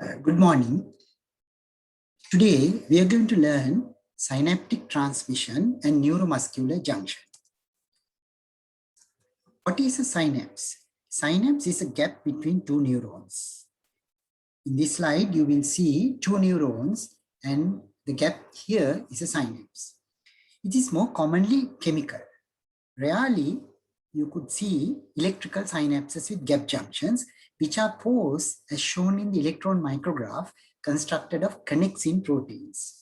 Good morning. Today, we are going to learn synaptic transmission and neuromuscular junction. What is a synapse? Synapse is a gap between two neurons. In this slide, you will see two neurons and the gap here is a synapse. It is more commonly chemical. Rarely, you could see electrical synapses with gap junctions, which are posed as shown in the electron micrograph constructed of connexin proteins.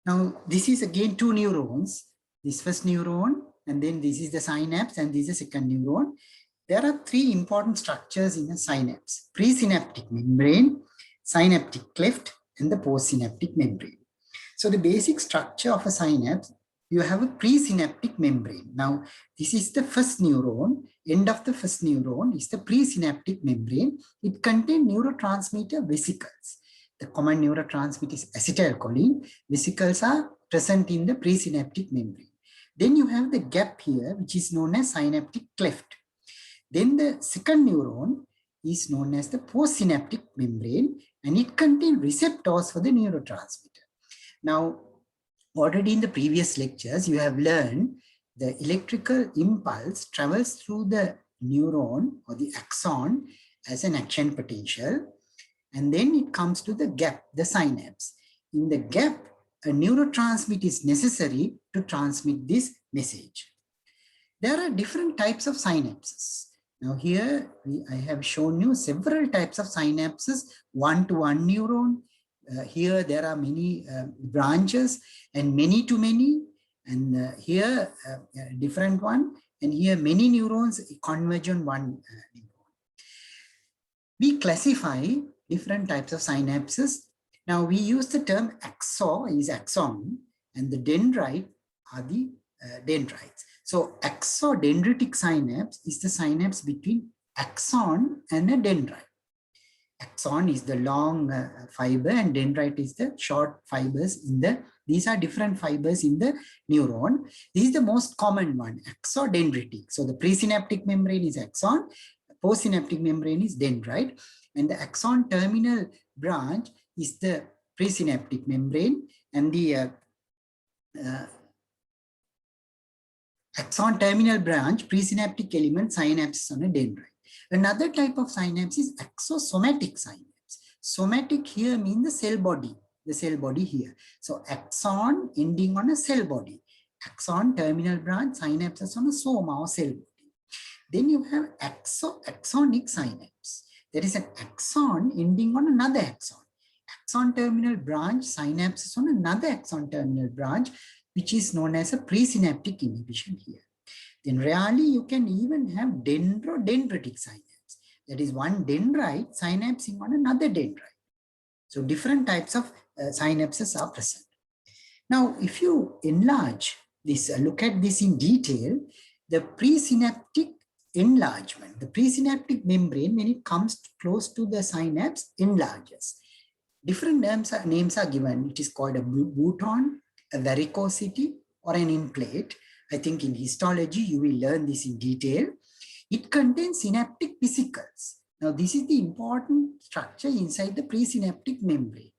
Now, this is again two neurons, this first neuron, and then this is the synapse, and this is the second neuron. There are three important structures in a synapse: presynaptic membrane, synaptic cleft, and the postsynaptic membrane. So the basic structure of a synapse, you have a presynaptic membrane. Now, this is the first neuron. End of the first neuron is the presynaptic membrane. It contains neurotransmitter vesicles. The common neurotransmitter is acetylcholine. Vesicles are present in the presynaptic membrane. Then you have the gap here, which is known as synaptic cleft. Then the second neuron is known as the postsynaptic membrane, and it contains receptors for the neurotransmitter. Now, already in the previous lectures, you have learned the electrical impulse travels through the neuron or the axon as an action potential, and then it comes to the gap, the synapse. In the gap, a neurotransmitter is necessary to transmit this message. There are different types of synapses. Now here, I have shown you several types of synapses, one-to-one neuron. Here there are many branches and many-to-many. And here, different one. And here many neurons converge on one neuron. We classify different types of synapses. Now we use the term axon is axon, and the dendrite are the dendrites. So axodendritic synapse is the synapse between axon and a dendrite. Axon is the long fiber and dendrite is the short fibers in the, these are different fibers in the neuron. This is the most common one, axodendritic. So the presynaptic membrane is axon, postsynaptic membrane is dendrite, and the axon terminal branch is the presynaptic membrane, and the axon terminal branch, presynaptic element, synapse on a dendrite. Another type of synapse is axosomatic synapse. Somatic here means the cell body here. So axon ending on a cell body. Axon terminal branch, synapses on a soma or cell body. Then you have axonic synapse. There is an axon ending on another axon. Axon terminal branch, synapses on another axon terminal branch, which is known as a presynaptic inhibition here. Then rarely you can even have dendrodendritic synapse. That is one dendrite synapsing on another dendrite. So different types of synapses are present. Now, if you enlarge this, look at this in detail, the presynaptic enlargement, the presynaptic membrane, when it comes close to the synapse, enlarges. Different names are given. It is called a bouton, a varicosity, or an in-plate. I think in histology, you will learn this in detail. It contains synaptic vesicles. Now, this is the important structure inside the presynaptic membrane,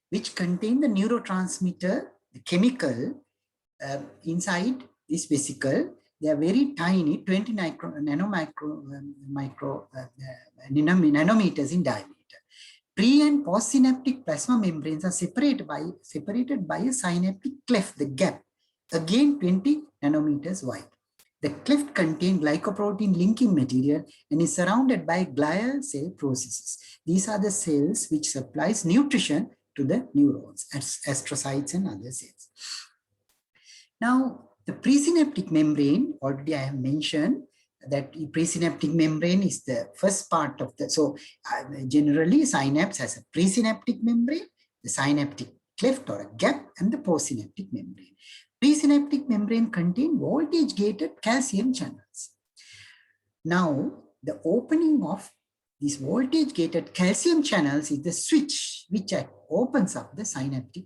which contain the neurotransmitter, the chemical inside this vesicle. They are very tiny, 20 nanometers in diameter. Pre and postsynaptic plasma membranes are separated by a synaptic cleft, the gap, again 20 nanometers wide. The cleft contains glycoprotein linking material and is surrounded by glial cell processes. These are the cells which supplies nutrition to the neurons, astrocytes and other cells. Now, the presynaptic membrane, already I have mentioned that presynaptic membrane is the first part of the, so generally synapse has a presynaptic membrane, the synaptic cleft or a gap, and the postsynaptic membrane. Presynaptic membrane contains voltage-gated calcium channels. Now, the opening of these voltage-gated calcium channels is the switch which opens up the synaptic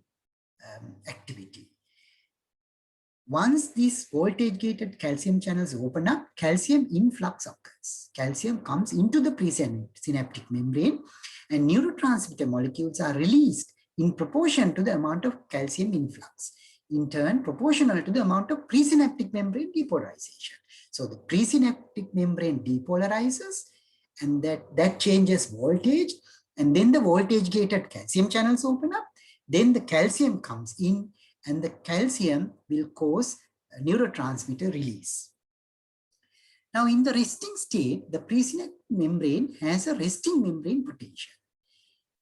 activity. Once these voltage-gated calcium channels open up, calcium influx occurs. Calcium comes into the presynaptic membrane and neurotransmitter molecules are released in proportion to the amount of calcium influx, in turn proportional to the amount of presynaptic membrane depolarization. So the presynaptic membrane depolarizes and that changes voltage, and then the voltage-gated calcium channels open up, then the calcium comes in and the calcium will cause a neurotransmitter release. Now in the resting state, the presynaptic membrane has a resting membrane potential.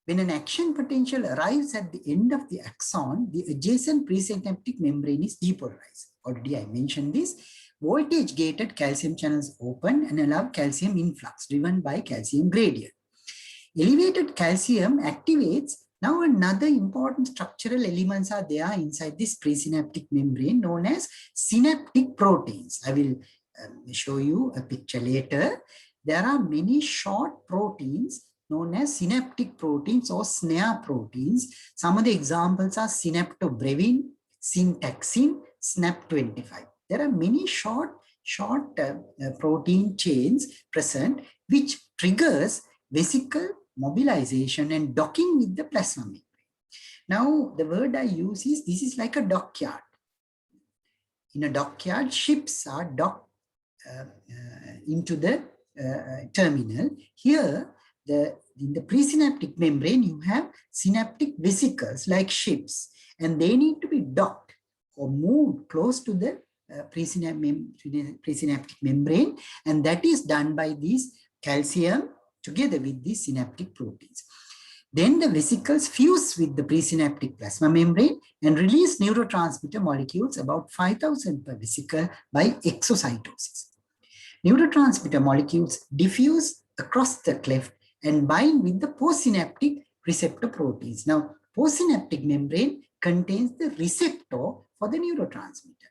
When an action potential arrives at the end of the axon, the adjacent presynaptic membrane is depolarized. Already I mentioned this. Voltage-gated calcium channels open and allow calcium influx driven by calcium gradient. Elevated calcium activates. Now another important structural elements are there inside this presynaptic membrane known as synaptic proteins. I will show you a picture later. There are many short proteins known as synaptic proteins or snare proteins. Some of the examples are synaptobrevin, syntaxin, SNAP25. There are many short protein chains present which triggers vesicle mobilization and docking with the plasma membrane. Now, the word I use is, this is like a dockyard. In a dockyard, ships are docked into the terminal. Here, in the presynaptic membrane, you have synaptic vesicles like ships, and they need to be docked or moved close to the presynaptic membrane, and that is done by these calcium together with these synaptic proteins. Then the vesicles fuse with the presynaptic plasma membrane and release neurotransmitter molecules about 5,000 per vesicle by exocytosis. Neurotransmitter molecules diffuse across the cleft and bind with the postsynaptic receptor proteins. Now, postsynaptic membrane contains the receptor for the neurotransmitter.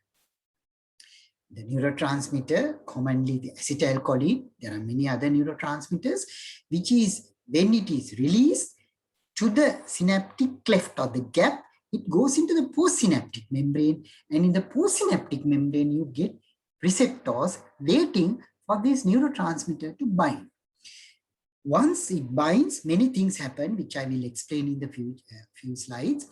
The neurotransmitter, commonly the acetylcholine, there are many other neurotransmitters, which is when it is released to the synaptic cleft or the gap, it goes into the postsynaptic membrane, and in the postsynaptic membrane, you get receptors waiting for this neurotransmitter to bind. Once it binds, many things happen, which I will explain in the few slides.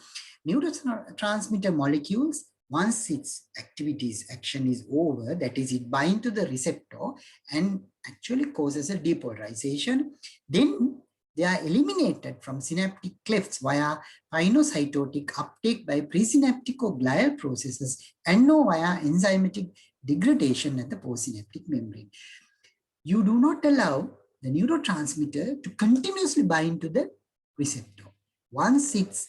Neurotransmitter molecules, once its action is over, that is, it binds to the receptor and actually causes a depolarization, then they are eliminated from synaptic clefts via pinocytotic uptake by presynaptic or glial processes and no via enzymatic degradation at the postsynaptic membrane. You do not allow the neurotransmitter to continuously bind to the receptor. Once its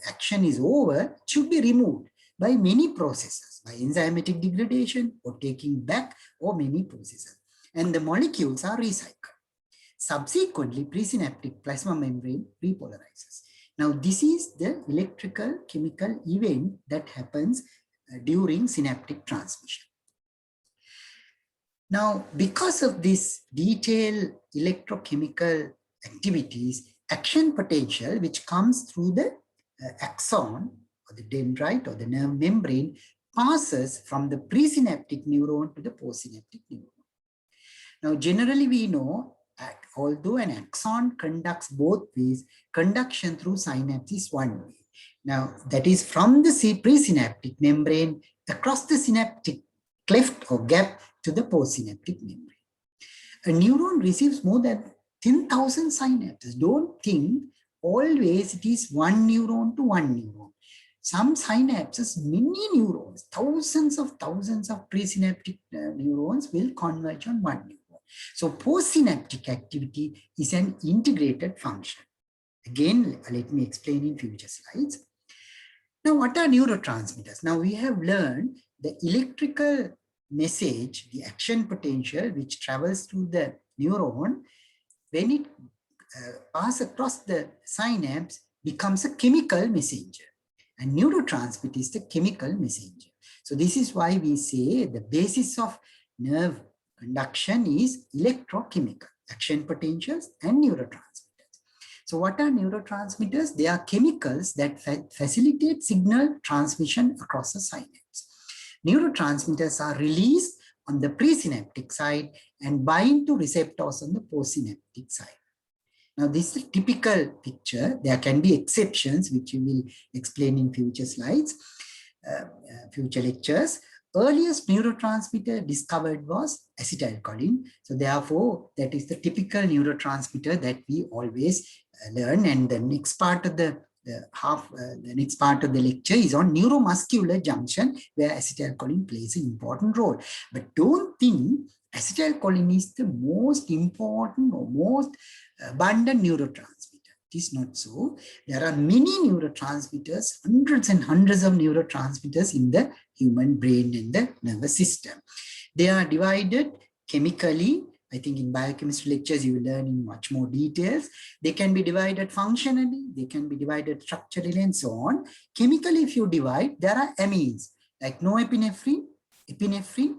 action is over, it should be removed by many processes, by enzymatic degradation or taking back, or many processes, and the molecules are recycled. Subsequently, presynaptic plasma membrane repolarizes. Now, this is the electrical chemical event that happens during synaptic transmission. Now, because of this detailed electrochemical activities, action potential, which comes through the axon or the dendrite or the nerve membrane, passes from the presynaptic neuron to the postsynaptic neuron. Now, generally we know, although an axon conducts both ways, conduction through synapse is one way. Now, that is from the presynaptic membrane across the synaptic cleft or gap to the postsynaptic membrane. A neuron receives more than 10,000 synapses. Don't think always it is one neuron to one neuron. Some synapses, many neurons, thousands of presynaptic neurons will converge on one neuron. So postsynaptic activity is an integrated function. Again, let me explain in future slides. Now, what are neurotransmitters? Now, we have learned the electrical message, the action potential, which travels through the neuron, when it passes across the synapse, becomes a chemical messenger. And neurotransmitter is the chemical messenger. So this is why we say the basis of nerve conduction is electrochemical, action potentials and neurotransmitters. So what are neurotransmitters? They are chemicals that facilitate signal transmission across the synapse. neurotransmitters are released on the presynaptic side and bind to receptors on the postsynaptic side. Now, this is a typical picture. There can be exceptions, which we will explain in future slides, future lectures. Earliest neurotransmitter discovered was acetylcholine. So therefore, that is the typical neurotransmitter that we always learn. And the next part of the next part of the lecture is on neuromuscular junction, where acetylcholine plays an important role. But don't think acetylcholine is the most important or most abundant neurotransmitter. It is not so. There are many neurotransmitters, hundreds and hundreds of neurotransmitters in the human brain and the nervous system. They are divided chemically. I think in biochemistry lectures, you will learn in much more details. They can be divided functionally, they can be divided structurally, and so on. Chemically, if you divide, there are amines like norepinephrine, epinephrine,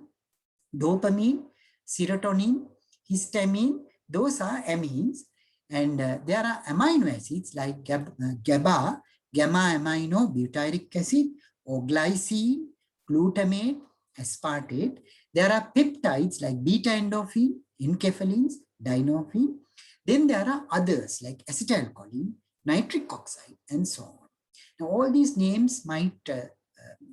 dopamine, serotonin, histamine. Those are amines. And there are amino acids like GABA, gamma-amino butyric acid, or glycine, glutamate, aspartate. There are peptides like beta-endorphin, enkephalins, dynorphin. Then there are others like acetylcholine, nitric oxide, and so on. Now, all these names might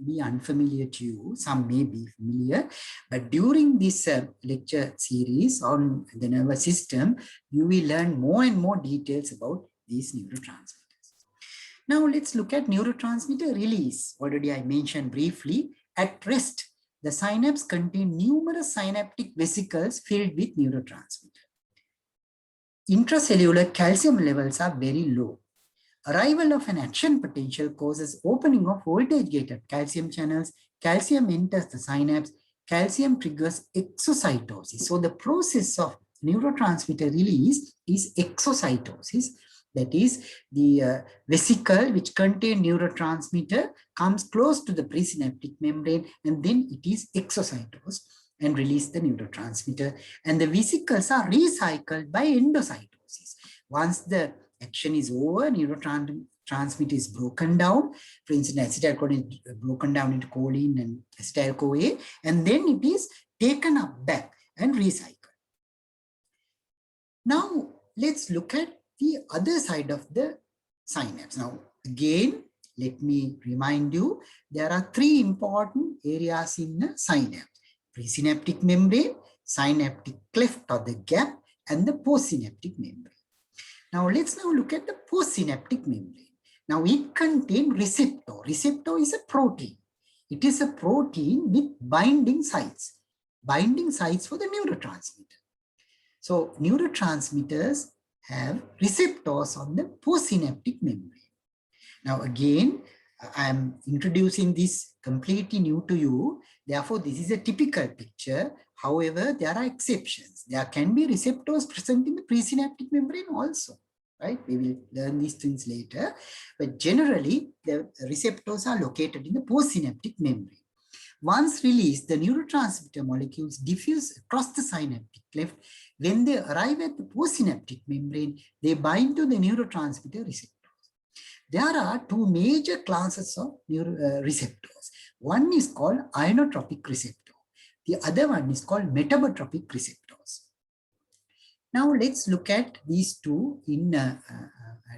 be unfamiliar to you. Some may be familiar, but during this lecture series on the nervous system, you will learn more and more details about these neurotransmitters. Now, let's look at neurotransmitter release. Already I mentioned briefly. At rest, the synapse contain numerous synaptic vesicles filled with neurotransmitter. Intracellular calcium levels are very low. Arrival of an action potential causes opening of voltage-gated calcium channels. Calcium enters the synapse. Calcium triggers exocytosis. So the process of neurotransmitter release is exocytosis. That is, the vesicle which contains neurotransmitter comes close to the presynaptic membrane, and then it is exocytosed and release the neurotransmitter. And the vesicles are recycled by endocytosis. Once the action is over, neurotransmitter is broken down. For instance, acetylcholine is broken down into choline and acetyl-CoA, and then it is taken up back and recycled. Now, let's look at the other side of the synapse. Now, again, let me remind you, there are three important areas in the synapse: presynaptic membrane, synaptic cleft or the gap, and the postsynaptic membrane. Now, let's now look at the postsynaptic membrane. Now, it contains receptor. Receptor is a protein. It is a protein with binding sites for the neurotransmitter. So, neurotransmitters have receptors on the postsynaptic membrane. Now, again, I am introducing this completely new to you. Therefore, this is a typical picture. However, there are exceptions. There can be receptors present in the presynaptic membrane also, right? We will learn these things later. But generally, the receptors are located in the postsynaptic membrane. Once released, the neurotransmitter molecules diffuse across the synaptic cleft. When they arrive at the postsynaptic membrane, they bind to the neurotransmitter receptors. There are two major classes of receptors. One is called ionotropic receptor. The other one is called metabotropic receptors. Now let's look at these two in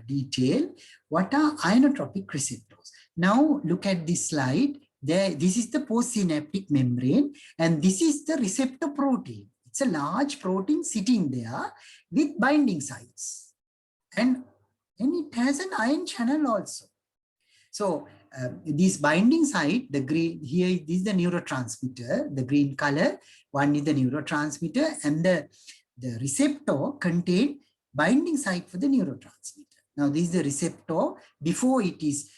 detail. What are ionotropic receptors? Now look at this slide. This is the postsynaptic membrane, and this is the receptor protein. It's a large protein sitting there with binding sites. And it has an ion channel also. So this binding site, the green, here this is the neurotransmitter, the green color, one is the neurotransmitter, and the receptor contain binding site for the neurotransmitter. Now this is the receptor before it is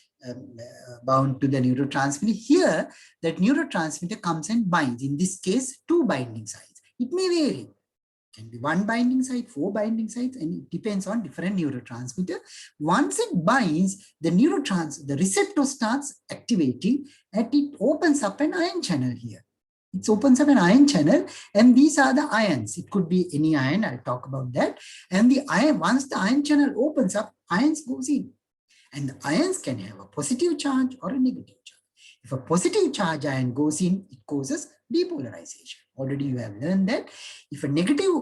bound to the neurotransmitter. Here, that neurotransmitter comes and binds. In this case, two binding sites. It may vary. It can be one binding site, four binding sites, and it depends on different neurotransmitter. Once it binds, the receptor starts activating, and it opens up an ion channel here. It opens up an ion channel, and these are the ions. It could be any ion. I'll talk about that. And the ion, once the ion channel opens up, ions goes in. And the ions can have a positive charge or a negative charge. If a positive charge ion goes in, it causes depolarization. Already you have learned that if a negative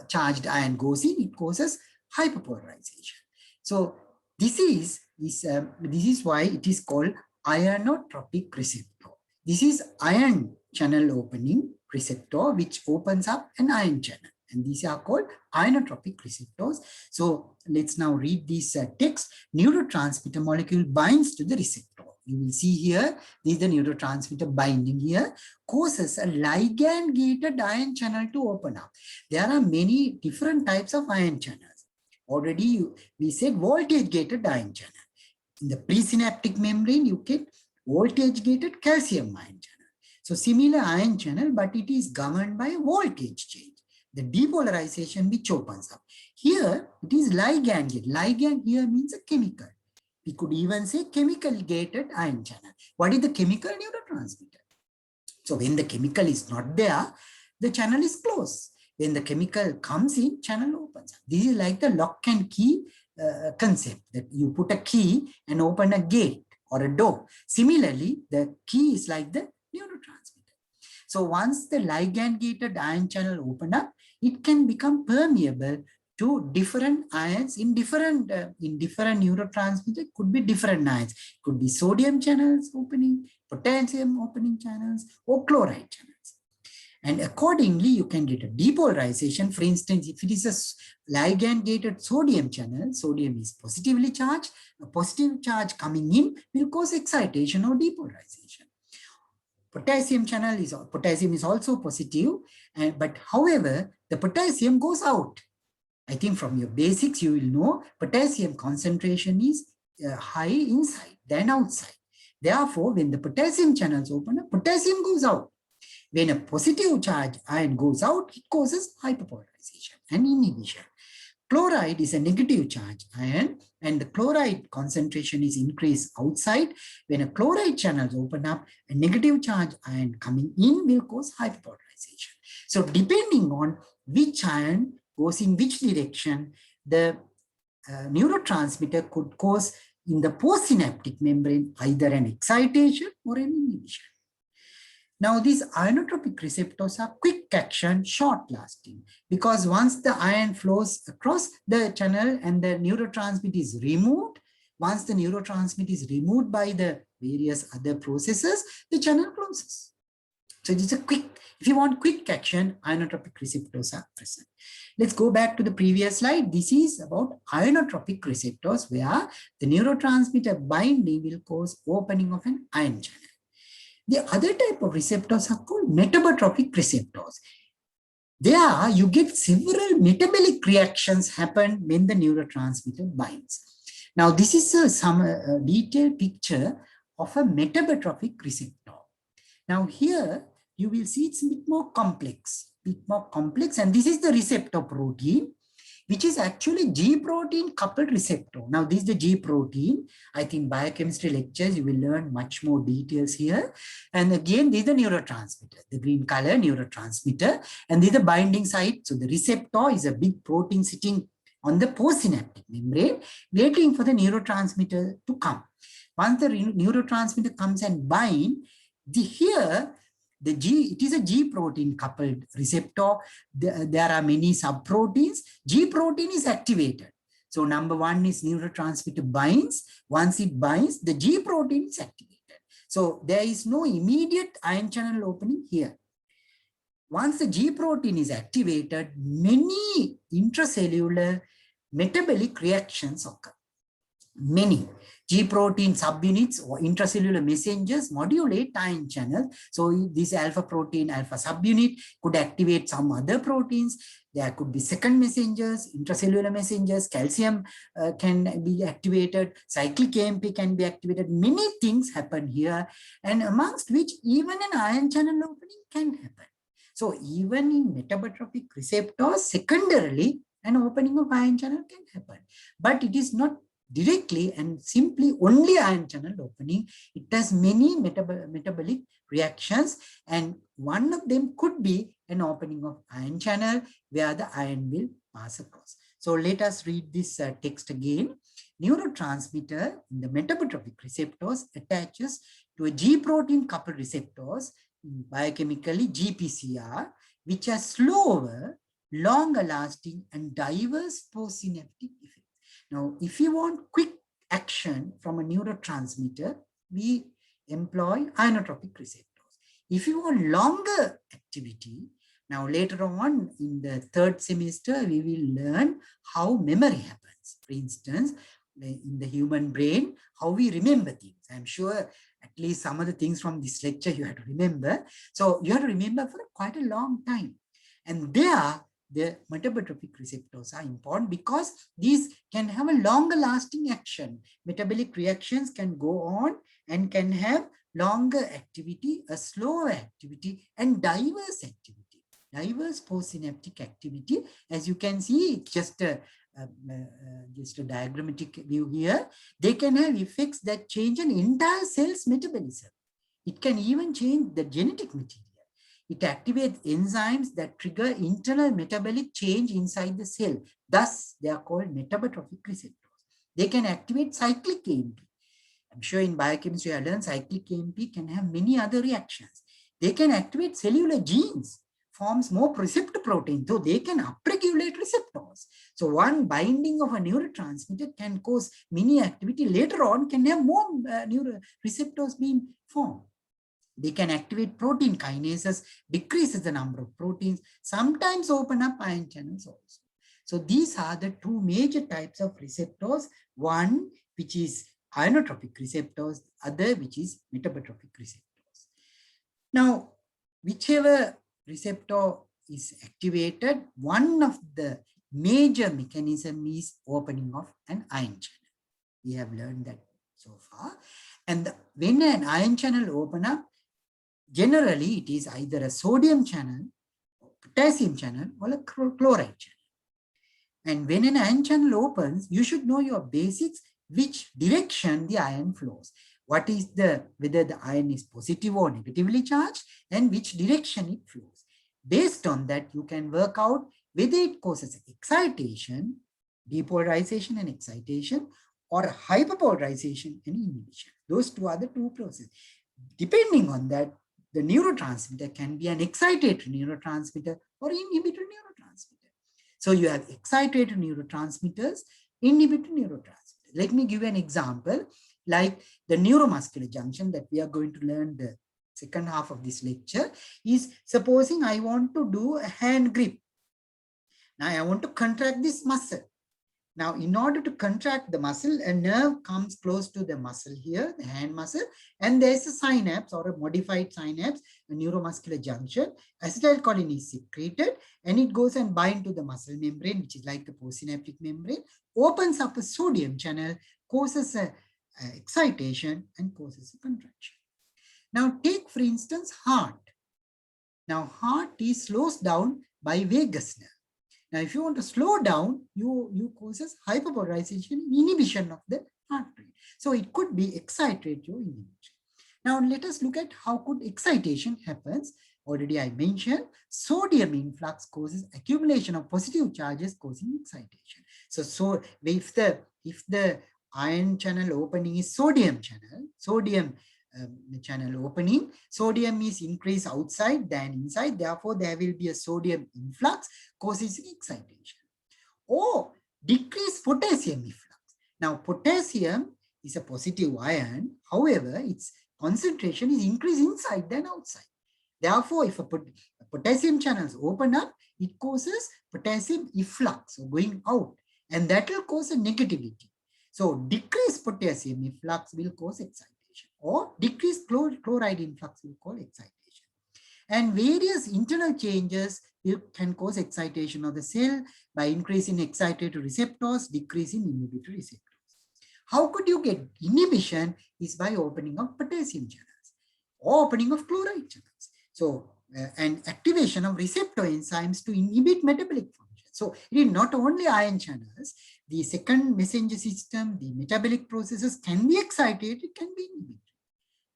charged ion goes in, it causes hyperpolarization. So this is why it is called ionotropic receptor. This is ion channel opening receptor which opens up an ion channel, and these are called ionotropic receptors. So let's now read this text. Neurotransmitter molecule binds to the receptor. You will see here, this is the neurotransmitter binding here, causes a ligand-gated ion channel to open up. There are many different types of ion channels. Already we said voltage-gated ion channel. In the presynaptic membrane, you get voltage-gated calcium ion channel. So similar ion channel, but it is governed by voltage change, the depolarization which opens up. Here, it is ligand-gated. Ligand here means a chemical. We could even say chemical-gated ion channel. What is the chemical? Neurotransmitter. So when the chemical is not there, the channel is closed. When the chemical comes in, channel opens. This is like the lock and key concept, that you put a key and open a gate or a door. Similarly, the key is like the neurotransmitter. So once the ligand-gated ion channel open up, it can become permeable to different ions in different neurotransmitters. Could be different ions. Could be sodium channels opening, potassium opening channels, or chloride channels. And accordingly, you can get a depolarization. For instance, if it is a ligand-gated sodium channel, sodium is positively charged. A positive charge coming in will cause excitation or depolarization. Potassium is also positive, but however, the potassium goes out. I think from your basics, you will know potassium concentration is high inside than outside. Therefore, when the potassium channels open up, potassium goes out. When a positive charge ion goes out, it causes hyperpolarization and inhibition. Chloride is a negative charge ion, and the chloride concentration is increased outside. When a chloride channels open up, a negative charge ion coming in will cause hyperpolarization. So depending on which ion goes in which direction, the neurotransmitter could cause in the postsynaptic membrane either an excitation or an inhibition. Now, these ionotropic receptors are quick action, short lasting, because once the ion flows across the channel and the neurotransmitter is removed, once the neurotransmitter is removed by the various other processes, the channel closes. So it is a quick, if you want quick action, ionotropic receptors are present. Let's go back to the previous slide. This is about ionotropic receptors where the neurotransmitter binding will cause opening of an ion channel. The other type of receptors are called metabotropic receptors. There you get several metabolic reactions happen when the neurotransmitter binds. Now this is some detailed picture of a metabotropic receptor. Now here you will see it's a bit more complex, and this is the receptor protein, which is actually G protein coupled receptor. Now this is the G protein. I think biochemistry lectures, you will learn much more details here. And again, this is the neurotransmitter, the green color neurotransmitter, and this is the binding site. So the receptor is a big protein sitting on the postsynaptic membrane, waiting for the neurotransmitter to come. Once the neurotransmitter comes and bind, it is a G protein coupled receptor. There are many subproteins. G protein is activated. So number one is neurotransmitter binds. Once it binds, the G protein is activated. So there is no immediate ion channel opening here. Once the G protein is activated, many intracellular metabolic reactions occur. Many G protein subunits or intracellular messengers modulate ion channels. So this alpha protein, alpha subunit could activate some other proteins. There could be second messengers, intracellular messengers, calcium can be activated, cyclic AMP can be activated. Many things happen here, and amongst which even an ion channel opening can happen. So even in metabotropic receptors, secondarily, an opening of ion channel can happen, but it is not directly and simply only ion channel opening. It has many metabolic reactions, and one of them could be an opening of ion channel where the ion will pass across. So let us read this text again. Neurotransmitter in the metabotropic receptors attaches to a G protein coupled receptors, biochemically GPCR, which are slower, longer lasting and diverse postsynaptic effects. Now, if you want quick action from a neurotransmitter, we employ ionotropic receptors. If you want longer activity, now later on in the third semester, we will learn how memory happens. For instance, in the human brain, how we remember things. I'm sure at least some of the things from this lecture you have to remember. So you have to remember for quite a long time. And there, the metabotropic receptors are important because these can have a longer lasting action. Metabolic reactions can go on and can have longer activity, a slower activity, and diverse activity. Diverse postsynaptic activity. As you can see, it's just a diagrammatic view here. They can have effects that change an entire cell's metabolism. It can even change the genetic material. It activates enzymes that trigger internal metabolic change inside the cell. Thus, they are called metabotropic receptors. They can activate cyclic AMP. I'm sure in biochemistry, I learned cyclic AMP can have many other reactions. They can activate cellular genes, forms more receptor protein, so they can upregulate receptors. So one binding of a neurotransmitter can cause many activity. Later on, can have more receptors being formed. They can activate protein kinases, decreases the number of proteins, sometimes open up ion channels also. So these are the two major types of receptors. One, which is ionotropic receptors, other, which is metabotropic receptors. Now, whichever receptor is activated, one of the major mechanism is opening of an ion channel. We have learned that so far. And when an ion channel open up, generally it is either a sodium channel, potassium channel, or a chloride channel. And when an ion channel opens, you should know your basics, which direction the ion flows. What is whether the ion is positive or negatively charged, and which direction it flows. Based on that, you can work out whether it causes excitation, depolarization and excitation, or hyperpolarization and inhibition. Those two are the two processes. Depending on that, the neurotransmitter can be an excitatory neurotransmitter or inhibitory neurotransmitter. So you have excitatory neurotransmitters, inhibitory neurotransmitters. Let me give you an example, like the neuromuscular junction that we are going to learn the second half of this lecture is, supposing I want to do a hand grip. Now I want to contract this muscle. Now, in order to contract the muscle, a nerve comes close to the muscle here, the hand muscle, and there's a synapse or a modified synapse, a neuromuscular junction. Acetylcholine is secreted and it goes and binds to the muscle membrane, which is like the postsynaptic membrane, opens up a sodium channel, causes a excitation and causes a contraction. Now, take for instance heart. Now, heart is slows down by vagus nerve. Now, if you want to slow down, you causes hyperpolarization, inhibition of the heart rate. So it could be excitatory inhibition. Now, let us look at how could excitation happens. Already I mentioned sodium influx causes accumulation of positive charges causing excitation. So if the ion channel opening is sodium channel opening, sodium is increased outside than inside, therefore there will be a sodium influx causes excitation. Or decreased potassium influx. Now potassium is a positive ion, however its concentration is increased inside than outside. Therefore, if a potassium channels open up, it causes potassium efflux, so going out, and that will cause a negativity. So decreased potassium efflux will cause excitation, or decreased chloride influx will cause excitation. And various internal changes can cause excitation of the cell by increasing excitatory receptors, decreasing inhibitory receptors. How could you get inhibition? Is by opening of potassium channels or opening of chloride channels. So, and activation of receptor enzymes to inhibit metabolic function. So, it is not only ion channels, the second messenger system, the metabolic processes can be excited, it can be inhibited,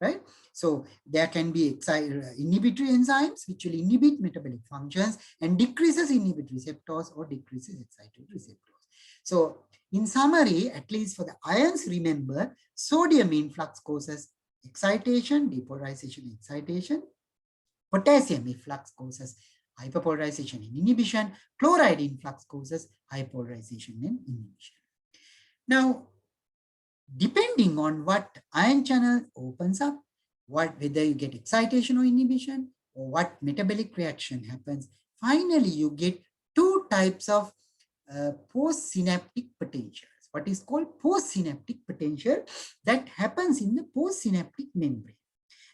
right? So, there can be inhibitory enzymes which will inhibit metabolic functions and decreases inhibitory receptors or decreases excitatory receptors. So, in summary, at least for the ions, remember, sodium influx causes excitation, depolarization, excitation. Potassium efflux causes hyperpolarization and inhibition. Chloride influx causes hyperpolarization and inhibition. Now, depending on what ion channel opens up, whether you get excitation or inhibition, or what metabolic reaction happens, finally you get two types of postsynaptic potentials. What is called postsynaptic potential that happens in the postsynaptic membrane.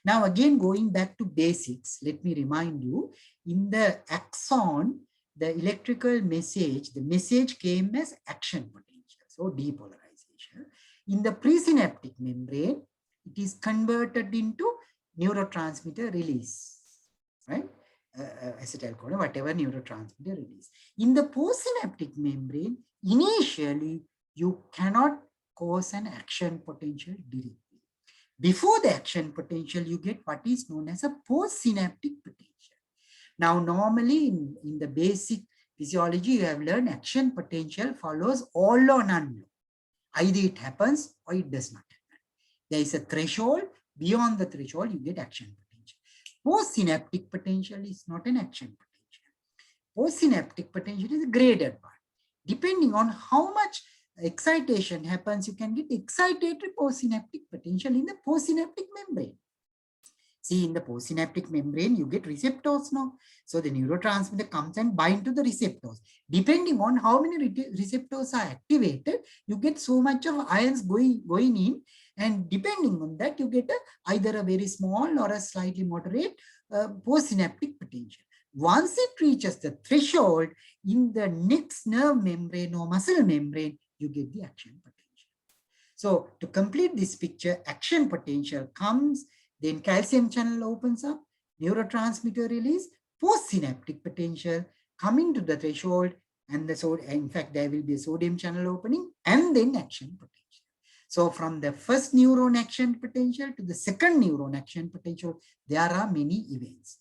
Now again, going back to basics, let me remind you, in the axon, the electrical message, the message came as action potential, so depolarization. In the presynaptic membrane, it is converted into neurotransmitter release, right? Acetylcholine, whatever neurotransmitter release. In the postsynaptic membrane, initially, you cannot cause an action potential directly. Before the action potential, you get what is known as a postsynaptic potential. Now, normally in the basic physiology, you have learned action potential follows all or none law. Either it happens or it does not happen. There is a threshold. Beyond the threshold, you get action potential. Postsynaptic potential is not an action potential. Postsynaptic potential is a graded one. Depending on how much excitation happens, you can get excitatory postsynaptic potential in the postsynaptic membrane. See, in the postsynaptic membrane, you get receptors now. So the neurotransmitter comes and binds to the receptors. Depending on how many receptors are activated, you get so much of ions going in. And depending on that, you get either a very small or a slightly moderate postsynaptic potential. Once it reaches the threshold in the next nerve membrane or muscle membrane, you get the action potential. So to complete this picture, action potential comes, then calcium channel opens up, neurotransmitter release, postsynaptic potential coming to the threshold, and in fact, there will be a sodium channel opening, and then action potential. So from the first neuron action potential to the second neuron action potential, there are many events.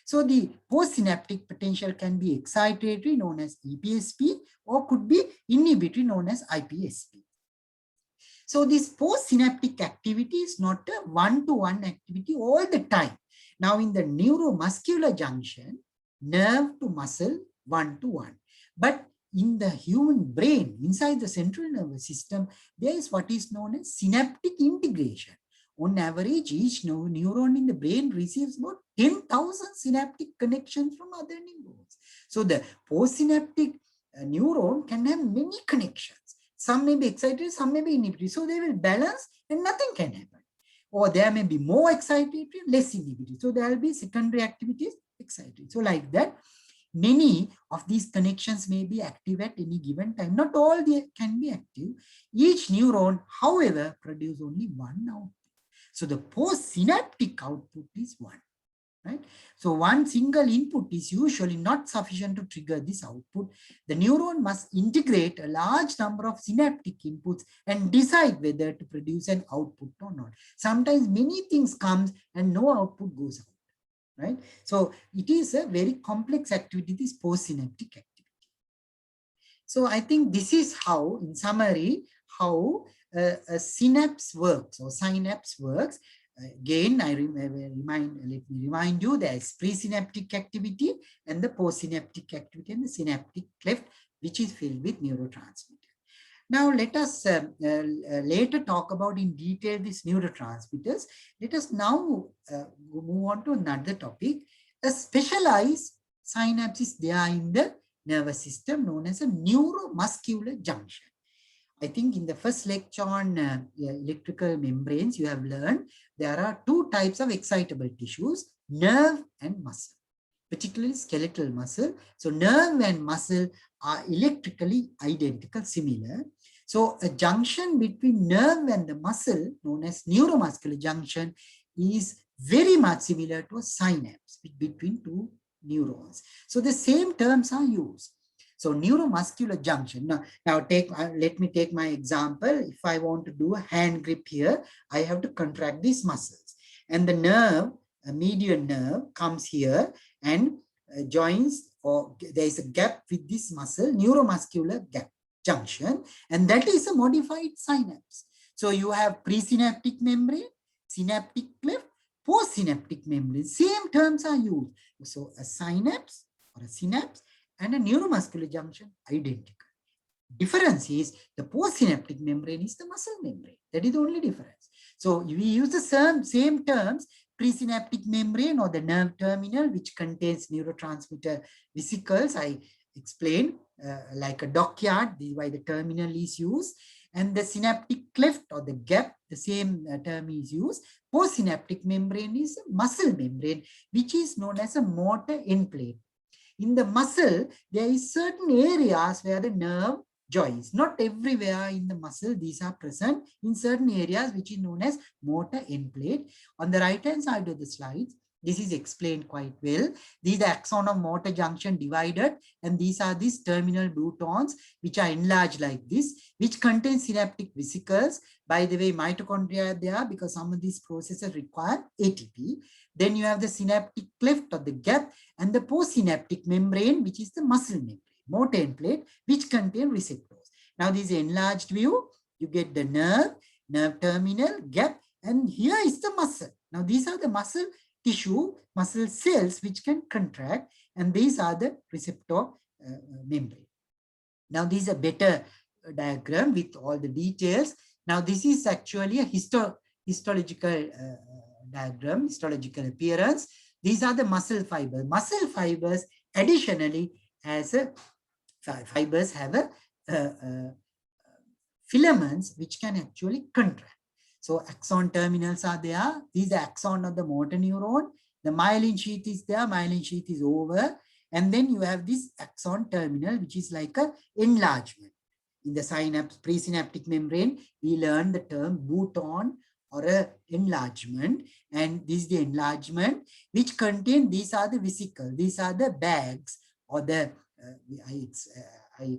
So the postsynaptic potential can be excitatory, known as EPSP, or could be inhibitory, known as IPSP. So this postsynaptic activity is not a one-to-one activity all the time. Now in the neuromuscular junction, nerve to muscle, one-to-one. But in the human brain, inside the central nervous system, there is what is known as synaptic integration. On average, each neuron in the brain receives about 10,000 synaptic connections from other neurons. So the postsynaptic neuron can have many connections. Some may be excitatory, some may be inhibitory. So they will balance and nothing can happen. Or there may be more excitatory, less inhibitory. So there will be secondary activities, excitatory. So like that, many of these connections may be active at any given time. Not all they can be active. Each neuron, however, produces only one output. So the postsynaptic output is one. Right? So one single input is usually not sufficient to trigger this output. The neuron must integrate a large number of synaptic inputs and decide whether to produce an output or not. Sometimes many things comes and no output goes out. Right? So it is a very complex activity, this postsynaptic activity. So I think this is how, in summary, how a synapse works or synapse works. Again, let me remind you, there is presynaptic activity and the postsynaptic activity and the synaptic cleft, which is filled with neurotransmitter. Now, let us later talk about in detail these neurotransmitters. Let us now move on to another topic. A specialized synapse is there in the nervous system known as a neuromuscular junction. I think in the first lecture on electrical membranes, you have learned there are two types of excitable tissues, nerve and muscle, particularly skeletal muscle. So nerve and muscle are electrically identical, similar. So a junction between nerve and the muscle, known as neuromuscular junction, is very much similar to a synapse between two neurons. So the same terms are used. So neuromuscular junction. Now let me take my example. If I want to do a hand grip here, I have to contract these muscles. And the nerve, a median nerve, comes here and joins, or there is a gap with this muscle, neuromuscular gap junction, and that is a modified synapse. So you have presynaptic membrane, synaptic cleft, postsynaptic membrane. Same terms are used. So a synapse or a synapse and a neuromuscular junction, identical. Difference is the postsynaptic membrane is the muscle membrane. That is the only difference. So we use the same terms, presynaptic membrane or the nerve terminal, which contains neurotransmitter vesicles. I explained like a dockyard, this is why the terminal is used. And the synaptic cleft or the gap, the same term is used. Postsynaptic membrane is a muscle membrane, which is known as a motor end plate. In the muscle, there is certain areas where the nerve joins. Not everywhere in the muscle, these are present in certain areas, which is known as motor end plate. On the right hand side of the slides, this is explained quite well. These are the axon of motor junction divided, and these are these terminal boutons, which are enlarged like this, which contain synaptic vesicles. By the way, mitochondria are there because some of these processes require ATP. Then you have the synaptic cleft or the gap, and the postsynaptic membrane, which is the muscle membrane, motor end plate, which contain receptors. Now, this is enlarged view. You get the nerve terminal, gap, and here is the muscle. Now, these are the muscle tissue, muscle cells, which can contract, and these are the receptor membrane. Now, this is a better diagram with all the details. Now, this is actually a histological diagram, histological appearance. These are the muscle fibers. Muscle fibers additionally has a fibers have a filaments which can actually contract. So axon terminals are there. These are axon of the motor neuron. The myelin sheath is there. Myelin sheath is over. And then you have this axon terminal, which is like a enlargement. In the synapse, presynaptic membrane, we learn the term bouton or a enlargement. And this is the enlargement, which contain, these are the vesicles. These are the bags or the, I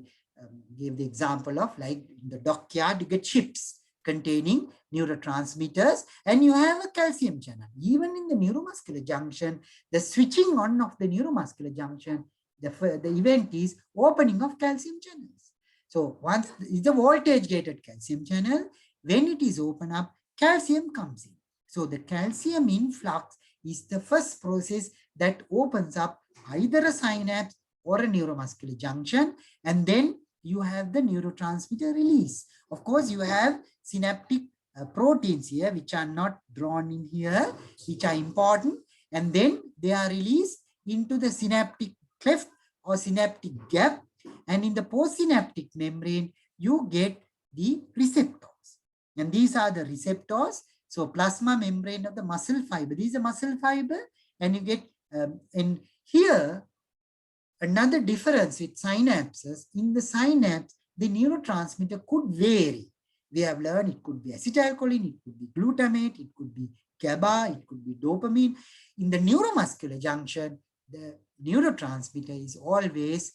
gave the example of like in the dockyard, you get ships containing neurotransmitters, and you have a calcium channel. Even in the neuromuscular junction, the switching on of the neuromuscular junction, the event is opening of calcium channels. So once is the voltage gated calcium channel, when it is open up, calcium comes in. So the calcium influx is the first process that opens up either a synapse or a neuromuscular junction, and then you have the neurotransmitter release. Of course, you have synaptic proteins here, which are not drawn in here, which are important, and then they are released into the synaptic cleft or synaptic gap, and in the postsynaptic membrane, you get the receptors. And these are the receptors. So plasma membrane of the muscle fiber, these are muscle fiber, and you get, and here, another difference with synapses, in the synapse, the neurotransmitter could vary. We have learned it could be acetylcholine, it could be glutamate, it could be GABA, it could be dopamine. In the neuromuscular junction, the neurotransmitter is always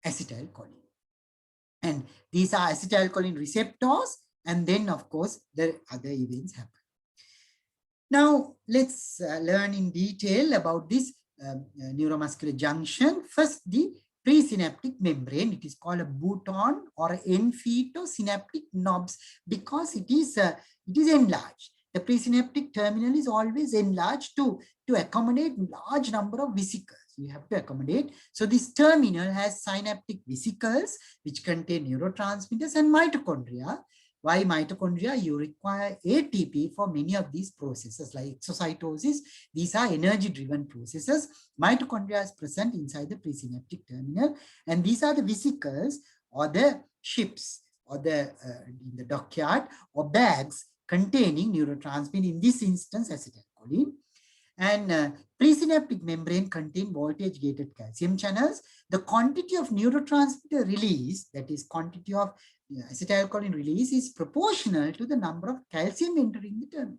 acetylcholine. And these are acetylcholine receptors, and then of course, the other events happen. Now, let's learn in detail about this neuromuscular junction. First, the presynaptic membrane. It is called a bouton or end feet or synaptic knobs because it is enlarged. The presynaptic terminal is always enlarged to accommodate large number of vesicles. You have to accommodate. So this terminal has synaptic vesicles which contain neurotransmitters and mitochondria. Why mitochondria? You require ATP for many of these processes like exocytosis. These are energy-driven processes. Mitochondria is present inside the presynaptic terminal, and these are the vesicles or the ships or the in the dockyard or bags containing neurotransmitter. In this instance, acetylcholine. And presynaptic membrane contain voltage-gated calcium channels. The quantity of neurotransmitter release, that is quantity of acetylcholine release, is proportional to the number of calcium entering the terminal.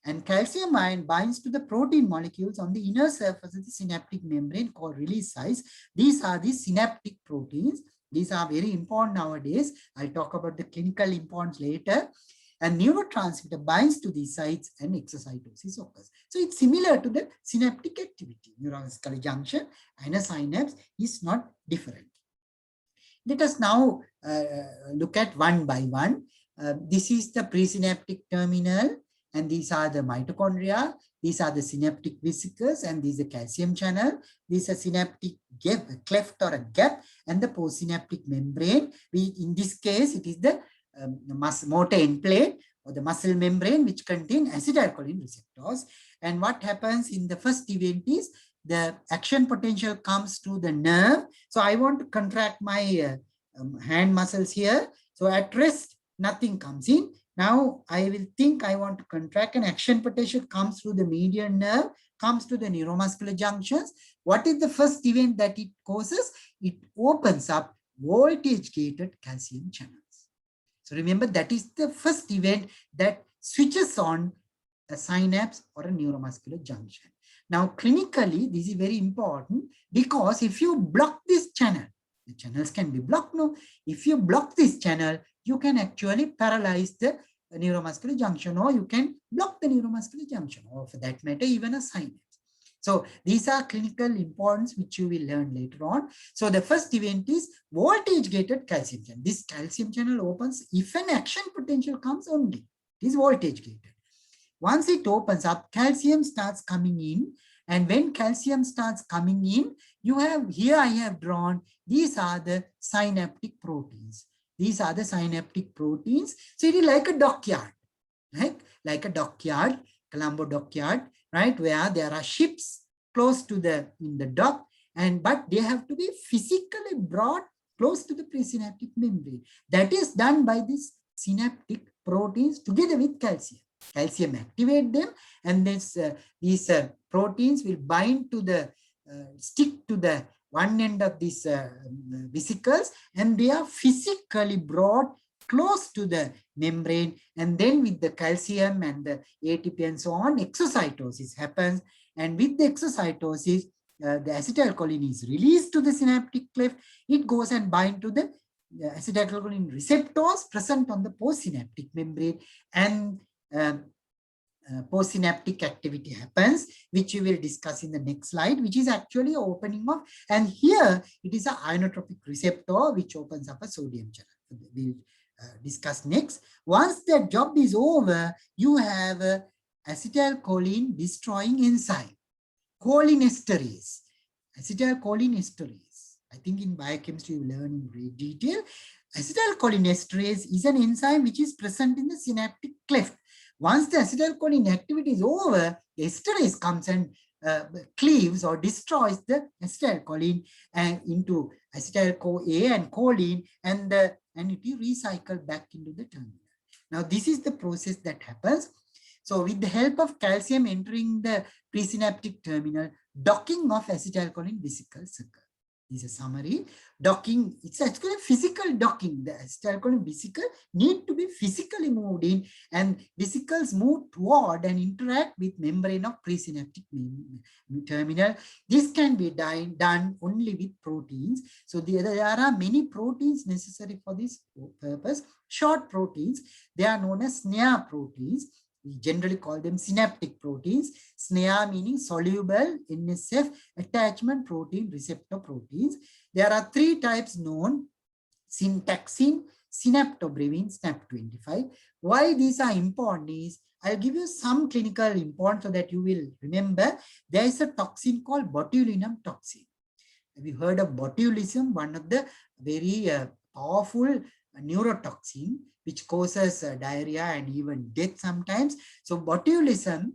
And calcium ion binds to the protein molecules on the inner surface of the synaptic membrane called release sites. These are the synaptic proteins. These are very important nowadays. I'll talk about the clinical importance later. And neurotransmitter binds to these sites and exocytosis occurs. So it's similar to the synaptic activity. Neuromuscular junction and a synapse is not different. Let us now look at one by one. This is the presynaptic terminal, and these are the mitochondria. These are the synaptic vesicles, and these are calcium channel. These are synaptic gap, a cleft or a gap, and the postsynaptic membrane. In this case, it is the motor end plate or the muscle membrane, which contain acetylcholine receptors. And what happens in the first event is the action potential comes to the nerve. So I want to contract my hand muscles here. So at rest, nothing comes in. Now I will think I want to contract, and action potential comes through the median nerve, comes to the neuromuscular junctions. What is the first event that it causes? It opens up voltage-gated calcium channels. So remember, that is the first event that switches on a synapse or a neuromuscular junction. Now, clinically, this is very important, because if you block this channel, the channels can be blocked. No, if you block this channel, you can actually paralyze the neuromuscular junction, or you can block the neuromuscular junction, or for that matter, even a synapse. So these are clinical importance, which you will learn later on. So the first event is voltage-gated calcium channel. This calcium channel opens if an action potential comes only. It is voltage-gated. Once it opens up, calcium starts coming in. And when calcium starts coming in, you have, here I have drawn, these are the synaptic proteins. These are the synaptic proteins. So it is like a dockyard, right? Like a dockyard, Colombo dockyard, right? Where there are ships close to in the dock, but they have to be physically brought close to the presynaptic membrane. That is done by these synaptic proteins together with calcium. Calcium activate them, and these proteins will bind to the, stick to the one end of these vesicles, and they are physically brought close to the membrane. And then with the calcium and the ATP and so on, exocytosis happens. And with the exocytosis, the acetylcholine is released to the synaptic cleft. It goes and binds to the acetylcholine receptors present on the postsynaptic membrane, and postsynaptic activity happens, which we will discuss in the next slide, which is actually opening of, and here it is an ionotropic receptor which opens up a sodium channel. We'll discuss next. Once that job is over, you have acetylcholine destroying enzyme, cholinesterase, acetylcholinesterase. I think in biochemistry you learn in great detail. Acetylcholinesterase is an enzyme which is present in the synaptic cleft. Once the acetylcholine activity is over, the esterase comes and cleaves or destroys the acetylcholine into acetyl-CoA and choline, and it is recycled back into the terminal. Now, this is the process that happens. So, with the help of calcium entering the presynaptic terminal, docking of acetylcholine vesicles occur. This is a summary. Docking, it's actually physical docking. The acetylcholine vesicle need to be physically moved in, and vesicles move toward and interact with membrane of presynaptic terminal. This can be done only with proteins. So there are many proteins necessary for this purpose. Short proteins, they are known as SNAA proteins. We generally call them synaptic proteins. SNAA meaning soluble NSF attachment protein receptor proteins. There are three types known: syntaxin, synaptobrevin, SNAP25. Why these are important is, I'll give you some clinical importance so that you will remember. There is a toxin called botulinum toxin. Have you heard of botulism? One of the very powerful neurotoxin, which causes diarrhea and even death sometimes. So botulism,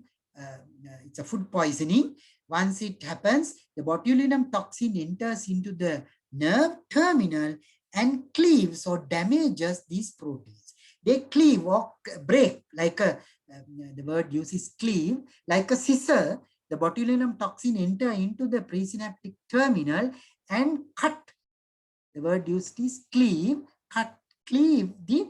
it's a food poisoning. Once it happens, the botulinum toxin enters into the nerve terminal and cleaves or damages these proteins. They cleave or break, like the word used is cleave, like a scissor. The botulinum toxin enter into the presynaptic terminal and cut. The word used is cleave, cleave the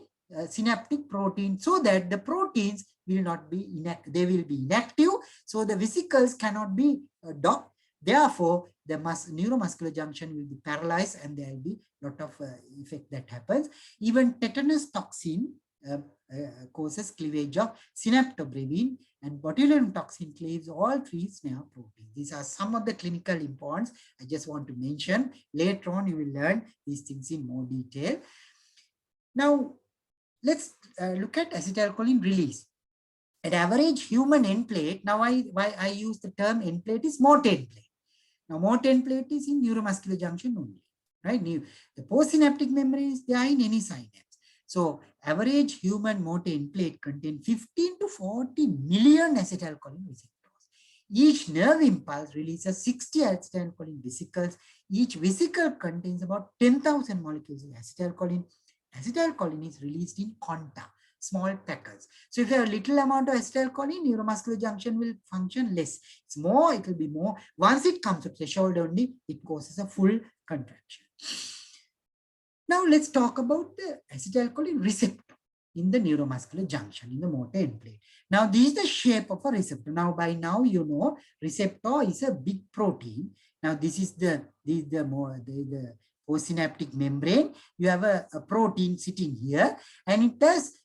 synaptic protein, so that the proteins will not be inactive. They will be inactive, so the vesicles cannot be docked. Therefore, the neuromuscular junction will be paralyzed, and there will be a lot of effect that happens. Even tetanus toxin causes cleavage of synaptobrevin, and botulinum toxin cleaves all three SNAA proteins. These are some of the clinical importance I just want to mention. Later on, you will learn these things in more detail. Now, let's look at acetylcholine release. At average human end plate, now why I use the term end plate is motor end plate. Now motor end plate is in neuromuscular junction only, right? The postsynaptic membrane is there in any synapse. So average human motor end plate contains 15 to 40 million acetylcholine receptors. Each nerve impulse releases 60 acetylcholine vesicles. Each vesicle contains about 10,000 molecules of acetylcholine. Acetylcholine is released in conta, small packets. So if you have a little amount of acetylcholine, neuromuscular junction will function less. It's more, it will be more. Once it comes to threshold only, it causes a full contraction. Now let's talk about the acetylcholine receptor in the neuromuscular junction, in the motor end plate. Now this is the shape of a receptor. Now by now you know receptor is a big protein. Now this is the postsynaptic membrane. You have a protein sitting here, and it has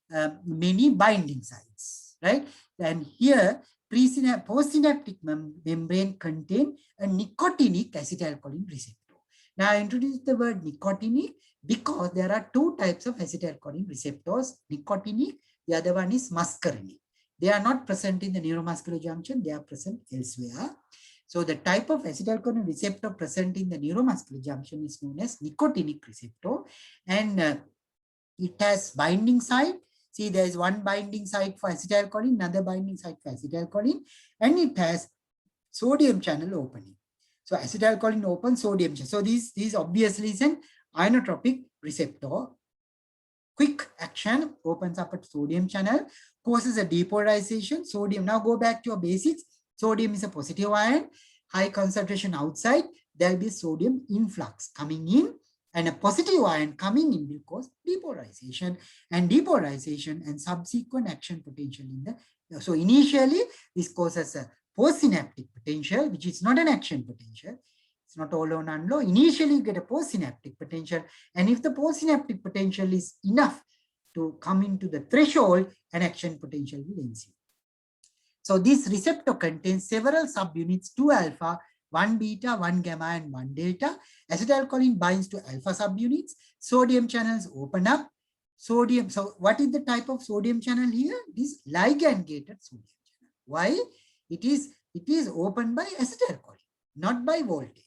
many binding sites, right? And here postsynaptic membrane contain a nicotinic acetylcholine receptor. Now I introduced the word nicotinic because there are two types of acetylcholine receptors, nicotinic, the other one is muscarinic. They are not present in the neuromuscular junction, they are present elsewhere. So the type of acetylcholine receptor present in the neuromuscular junction is known as nicotinic receptor, and it has binding site. See, there is one binding site for acetylcholine, another binding site for acetylcholine, and it has sodium channel opening. So acetylcholine open, sodium channel. So this obviously is an ionotropic receptor. Quick action, opens up a sodium channel, causes a depolarization. Sodium, now go back to your basics. Sodium is a positive ion, high concentration outside, there will be sodium influx coming in, and a positive ion coming in will cause depolarization, and subsequent action potential in the, so initially this causes a postsynaptic potential, which is not an action potential. It's not all low, none low. Initially you get a postsynaptic potential, and if the postsynaptic potential is enough to come into the threshold, an action potential will ensue. So this receptor contains several subunits, 2 alpha, 1 beta, 1 gamma, and 1 delta. Acetylcholine binds to alpha subunits. Sodium channels open up. Sodium. So what is the type of sodium channel here? It is ligand-gated sodium channel. Why? It is opened by acetylcholine, not by voltage.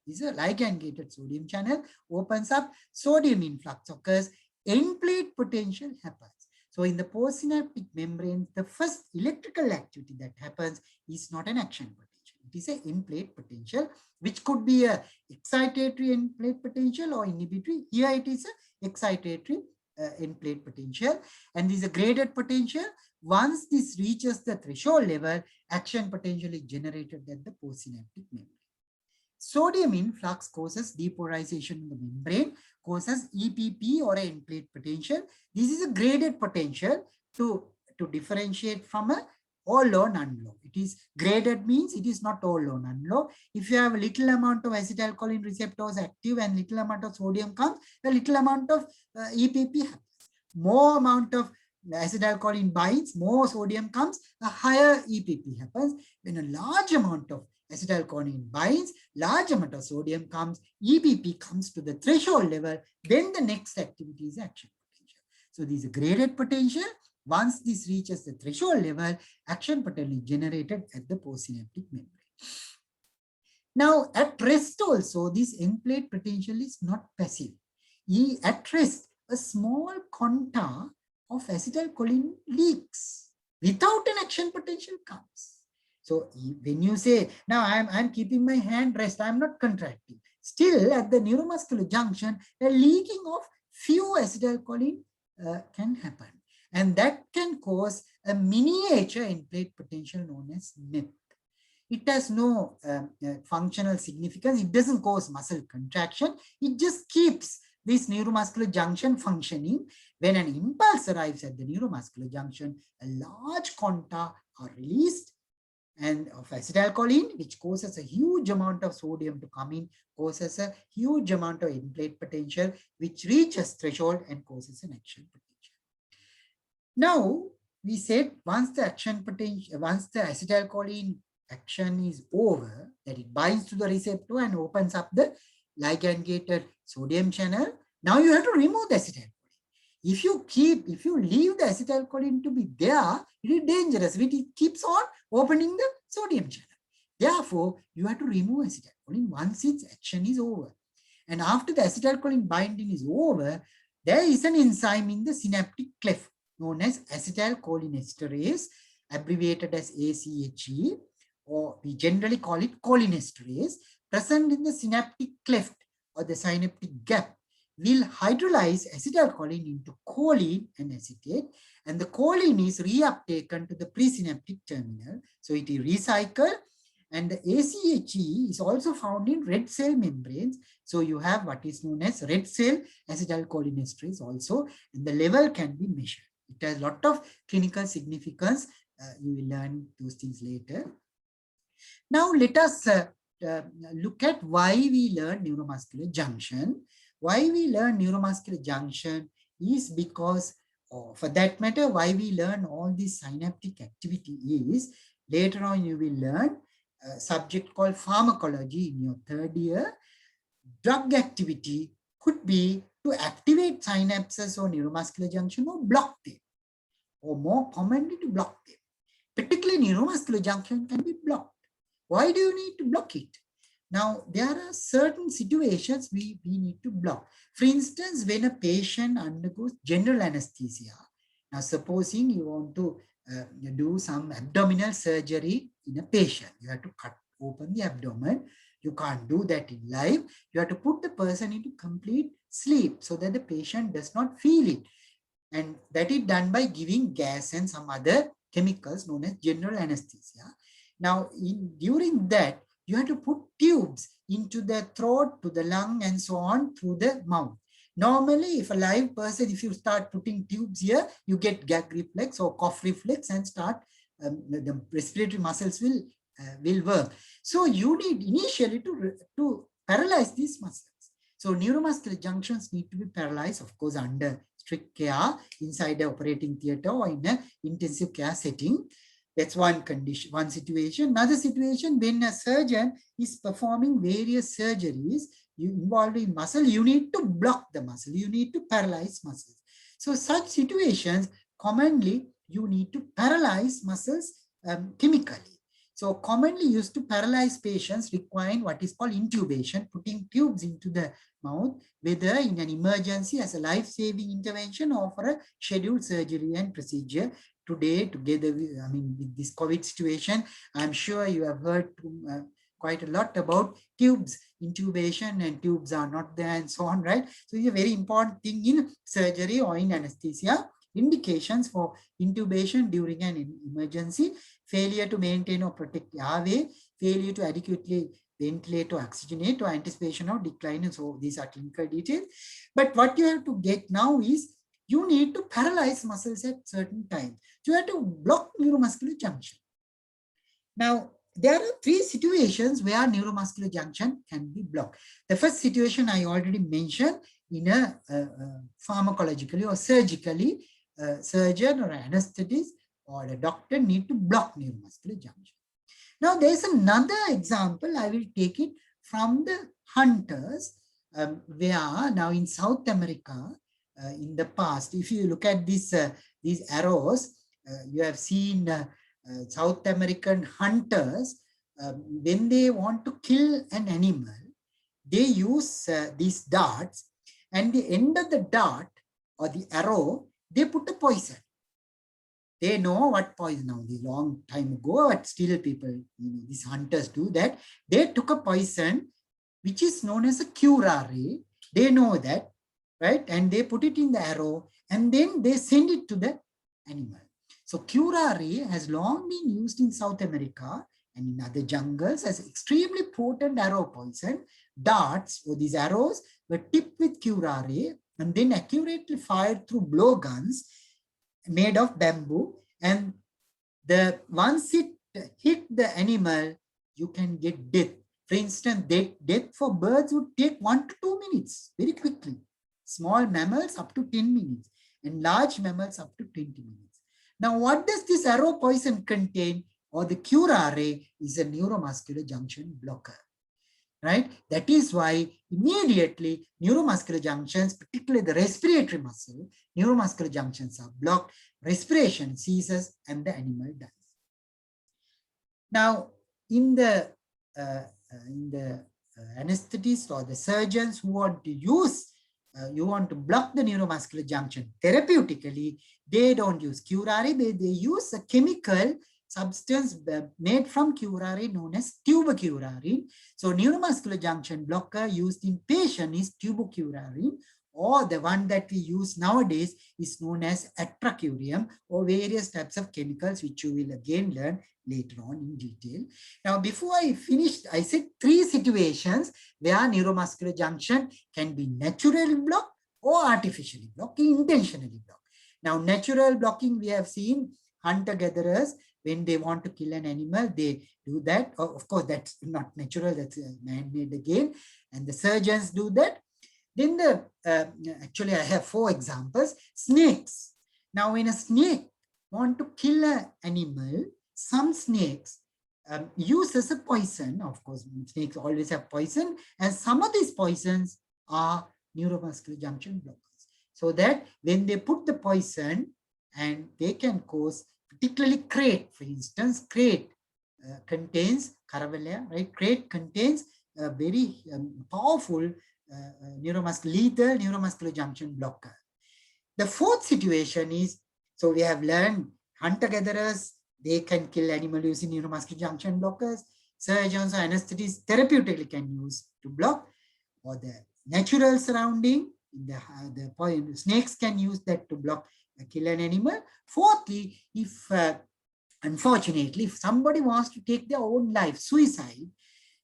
This is a ligand-gated sodium channel, opens up, sodium influx occurs, end plate potential happens. So in the postsynaptic membrane, the first electrical activity that happens is not an action potential. It is an end plate potential, which could be a excitatory end plate potential or inhibitory. Here it is a excitatory end plate potential, and this is a graded potential. Once this reaches the threshold level, action potential is generated at the postsynaptic membrane. Sodium influx causes depolarization in the membrane, causes EPP or end plate potential. This is a graded potential to differentiate from a all low, none low. It is graded, means it is not all low, none low. If you have a little amount of acetylcholine receptors active and little amount of sodium comes, a little amount of EPP happens. More amount of acetylcholine binds, more sodium comes, a higher EPP happens. When a large amount of acetylcholine binds, large amount of sodium comes, EPP comes to the threshold level, then the next activity is action potential. So this is a graded potential. Once this reaches the threshold level, action potential is generated at the postsynaptic membrane. Now at rest also, this end plate potential is not passive. At rest, a small conta of acetylcholine leaks without an action potential comes. So when you say, now I'm keeping my hand rest, I'm not contracting. Still at the neuromuscular junction, a leaking of few acetylcholine can happen. And that can cause a miniature end plate potential known as NEP. It has no functional significance. It doesn't cause muscle contraction. It just keeps this neuromuscular junction functioning. When an impulse arrives at the neuromuscular junction, a large conta are released and of acetylcholine, which causes a huge amount of sodium to come in, causes a huge amount of end plate potential, which reaches threshold and causes an action potential. Now, we said once the acetylcholine action is over, that it binds to the receptor and opens up the ligand-gated sodium channel. Now you have to remove the acetylcholine. If you leave the acetylcholine to be there, it is dangerous. It keeps on opening the sodium channel. Therefore, you have to remove acetylcholine once its action is over. And after the acetylcholine binding is over, there is an enzyme in the synaptic cleft known as acetylcholinesterase, abbreviated as ACHE, or we generally call it cholinesterase, present in the synaptic cleft or the synaptic gap, will hydrolyze acetylcholine into choline and acetate, and the choline is reuptaken to the presynaptic terminal. So it is recycled, and the ACHE is also found in red cell membranes. So you have what is known as red cell acetylcholinesterase also, and the level can be measured. It has a lot of clinical significance. You will learn those things later. Now let us look at why we learn neuromuscular junction. Why we learn neuromuscular junction is because, or for that matter, why we learn all this synaptic activity is, later on you will learn a subject called pharmacology in your third year. Drug activity could be to activate synapses or neuromuscular junction or block them, or more commonly to block them. Particularly neuromuscular junction can be blocked. Why do you need to block it? Now, there are certain situations we need to block. For instance, when a patient undergoes general anesthesia, now supposing you want to do some abdominal surgery in a patient, you have to cut open the abdomen. You can't do that in live. You have to put the person into complete sleep so that the patient does not feel it. And that is done by giving gas and some other chemicals known as general anesthesia. Now, during that, you have to put tubes into the throat, to the lung, and so on through the mouth. Normally, if a live person, if you start putting tubes here, you get gag reflex or cough reflex and start, the respiratory muscles will work. So you need initially to paralyze these muscles. So neuromuscular junctions need to be paralyzed, of course, under strict care inside the operating theater or in an intensive care setting. That's one condition, one situation. Another situation, when a surgeon is performing various surgeries involving muscle, you need to block the muscle. You need to paralyze muscles. So such situations, commonly, you need to paralyze muscles chemically. So commonly used to paralyze patients requiring what is called intubation, putting tubes into the mouth, whether in an emergency as a life-saving intervention or for a scheduled surgery and procedure. Today, together with this COVID situation, I'm sure you have heard quite a lot about tubes, intubation, and tubes are not there and so on, right? So it's a very important thing in surgery or in anesthesia. Indications for intubation during an emergency: failure to maintain or protect airway, failure to adequately ventilate or oxygenate, or anticipation of decline. And so these are clinical details. But what you have to get now is you need to paralyze muscles at certain times. So you have to block neuromuscular junction. Now, there are three situations where neuromuscular junction can be blocked. The first situation I already mentioned, in a pharmacologically or surgically, surgeon or anesthetist or a doctor need to block neuromuscular junction. Now, there's another example. I will take it from the hunters, where now in South America, in the past, if you look at these arrows, you have seen South American hunters, when they want to kill an animal, they use these darts, and the end of the dart or the arrow, they put a poison. They know what poison now, the long time ago, but still people, these hunters do that. They took a poison, which is known as a curare. They know that, right? And they put it in the arrow, and then they send it to the animal. So curare has long been used in South America and in other jungles as extremely potent arrow poison. Darts, or these arrows, were tipped with curare and then accurately fired through blowguns made of bamboo, and once it hit the animal, you can get death. For instance, death for birds would take 1 to 2 minutes very quickly. Small mammals up to 10 minutes, and large mammals up to 20 minutes. Now, what does this arrow poison contain, or the curare, is a neuromuscular junction blocker. right? That is why immediately neuromuscular junctions, particularly the respiratory muscle, neuromuscular junctions are blocked, respiration ceases, and the animal dies. Now, in the anesthetists or the surgeons who want to use, you want to block the neuromuscular junction therapeutically, they don't use curare, they use a chemical substance made from curare known as tubocurarine. So neuromuscular junction blocker used in patient is tubocurarine, or the one that we use nowadays is known as atracurium, or various types of chemicals which you will again learn later on in detail. Now, before I finished, I said 3 situations where neuromuscular junction can be naturally blocked or artificially blocked, intentionally blocked. Now, natural blocking, we have seen hunter-gatherers, when they want to kill an animal, they do that. Of course, that's not natural, that's man-made again. And the surgeons do that. Then actually I have 4 examples. Snakes. Now, when a snake want to kill an animal, some snakes use as a poison. Of course, snakes always have poison, and some of these poisons are neuromuscular junction blockers. So that when they put the poison, and they can cause, particularly krait, for instance, krait contains Caravella, right? Krait contains a very powerful lethal neuromuscular junction blocker. The 4th situation is, so we have learned hunter-gatherers, they can kill animal using neuromuscular junction blockers. Surgeons or anesthetists therapeutically can use to block, or the natural surrounding, the point, snakes can use that to block, kill an animal. Fourthly, if unfortunately, if somebody wants to take their own life, suicide,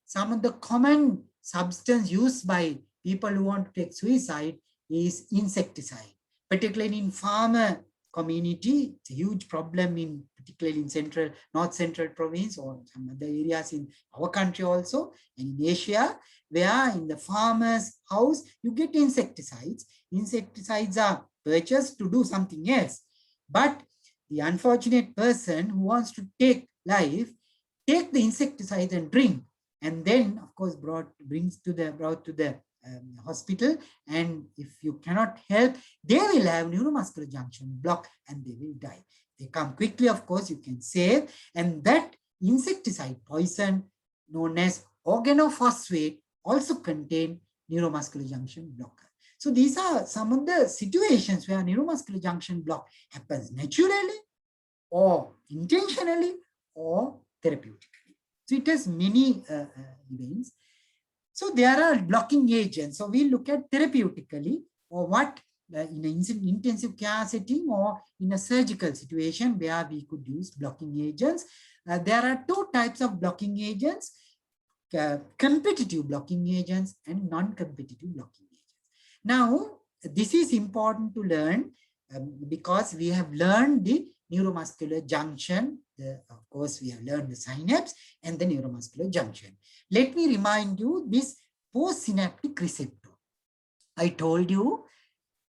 some of the common substance used by people who want to take suicide is insecticide, particularly in farmer community. It's a huge problem in, particularly in north central province or some other areas in our country also, and in Asia, where in the farmer's house you get insecticides. Insecticides are purchased to do something else, but the unfortunate person who wants to take life take the insecticide and drink, and then of course brought to the hospital, and if you cannot help, they will have neuromuscular junction block and they will die. They come quickly, of course, you can save, and that insecticide poison known as organophosphate also contain neuromuscular junction blocker. So these are some of the situations where neuromuscular junction block happens naturally or intentionally or therapeutically. So it has many events. So there are blocking agents. So we look at therapeutically, or what in an intensive care setting or in a surgical situation where we could use blocking agents. There are 2 types of blocking agents, competitive blocking agents and non-competitive blocking agents. Now, this is important to learn because we have learned the neuromuscular junction. Of course, we have learned the synapse and the neuromuscular junction. Let me remind you this postsynaptic receptor. I told you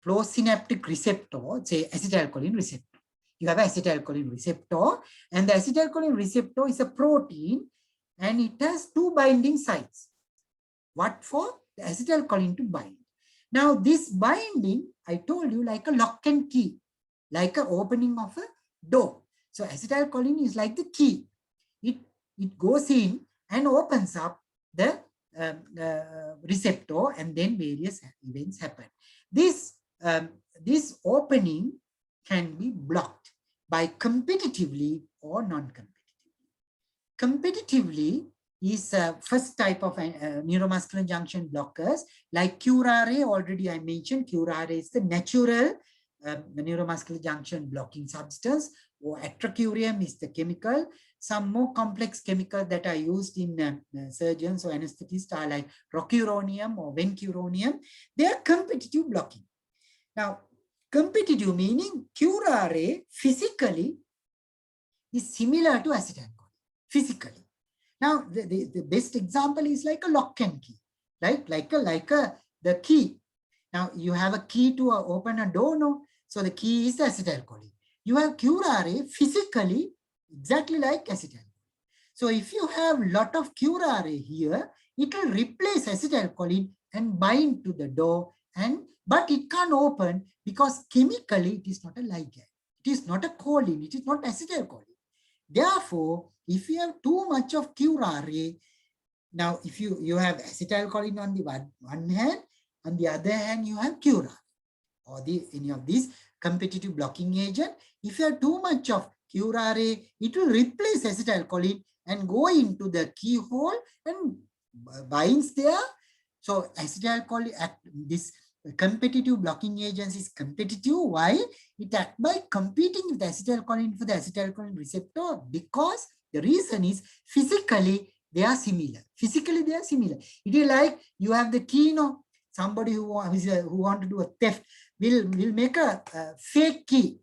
postsynaptic receptor, say acetylcholine receptor. You have acetylcholine receptor, and the acetylcholine receptor is a protein, and it has 2 binding sites. What for? The acetylcholine to bind. Now, this binding, I told you, like a lock and key, like an opening of a door. So acetylcholine is like the key. It goes in and opens up the receptor, and then various events happen. This opening can be blocked by competitively or non-competitively. Competitively is first type of neuromuscular junction blockers, like curare. Already I mentioned curare is the natural neuromuscular junction blocking substance, or atracurium is the chemical. Some more complex chemicals that are used in surgeons or anesthetists are like rocuronium or vencuronium. They are competitive blocking. Now, competitive meaning curare physically is similar to acetylcholine, physically. Now, the best example is like a lock and key, right? Like the key. Now, you have a key to open a door, no? So the key is acetylcholine. You have curare physically exactly like acetylcholine. So if you have lot of curare here, it will replace acetylcholine and bind to the door, but it can't open because chemically it is not a ligand. It is not a choline. It is not acetylcholine. Therefore, if you have too much of curare, now if you have acetylcholine on the one hand, on the other hand you have curare or any of these competitive blocking agent. If you have too much of curare, it will replace acetylcholine and go into the keyhole and binds there. So acetylcholine, this competitive blocking agents is competitive. Why? It acts by competing with acetylcholine for the acetylcholine receptor, because the reason is physically they are similar. Physically they are similar. It is like you have the key, somebody who want to do a theft will make a fake key,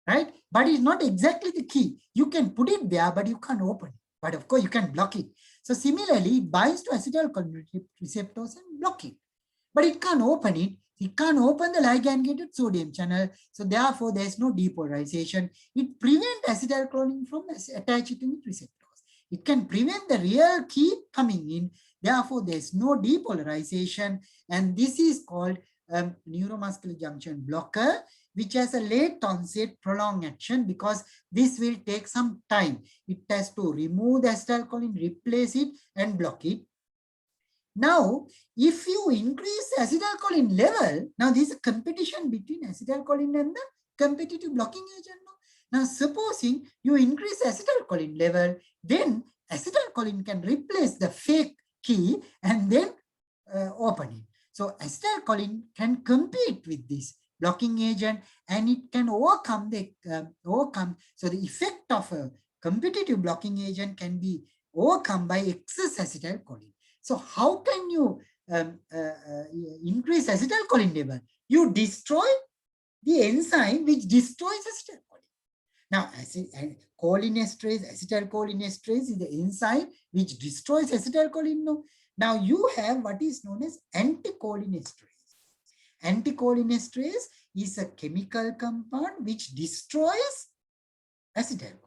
right? But it's not exactly the key. You can put it there, but you can't open it. But of course, you can block it. So similarly, it binds to acetylcholine receptors and block it. But it can't open it. It can't open the ligand-gated sodium channel. So therefore, there's no depolarization. It prevents acetylcholine from attaching to its receptors. It can prevent the real key coming in. Therefore, there's no depolarization. And this is called neuromuscular junction blocker, which has a late onset prolonged action, because this will take some time. It has to remove the acetylcholine, replace it, and block it. Now, if you increase acetylcholine level, now this is a competition between acetylcholine and the competitive blocking agent. Now, supposing you increase acetylcholine level, then acetylcholine can replace the fake key and then open it. So acetylcholine can compete with this blocking agent, and it can overcome the So the effect of a competitive blocking agent can be overcome by excess acetylcholine. So how can you increase acetylcholine level? You destroy the enzyme which destroys acetylcholine. Now, cholinesterase, acetylcholinesterase is the enzyme which destroys acetylcholine. No? Now you have what is known as anticholinesterase. Anticholinesterase is a chemical compound which destroys acetylcholine.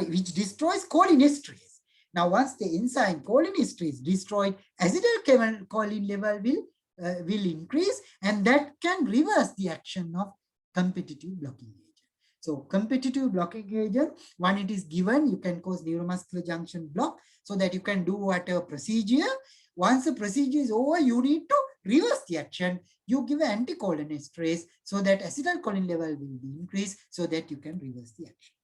Which destroys cholinesterase. Now, once the enzyme cholinesterase is destroyed, acetylcholine level will increase, and that can reverse the action of competitive blocking agent. So, competitive blocking agent, when it is given, you can cause neuromuscular junction block, so that you can do whatever procedure. Once the procedure is over, you need to reverse the action. You give an anticholinesterase so that acetylcholine level will be increased, so that you can reverse the action.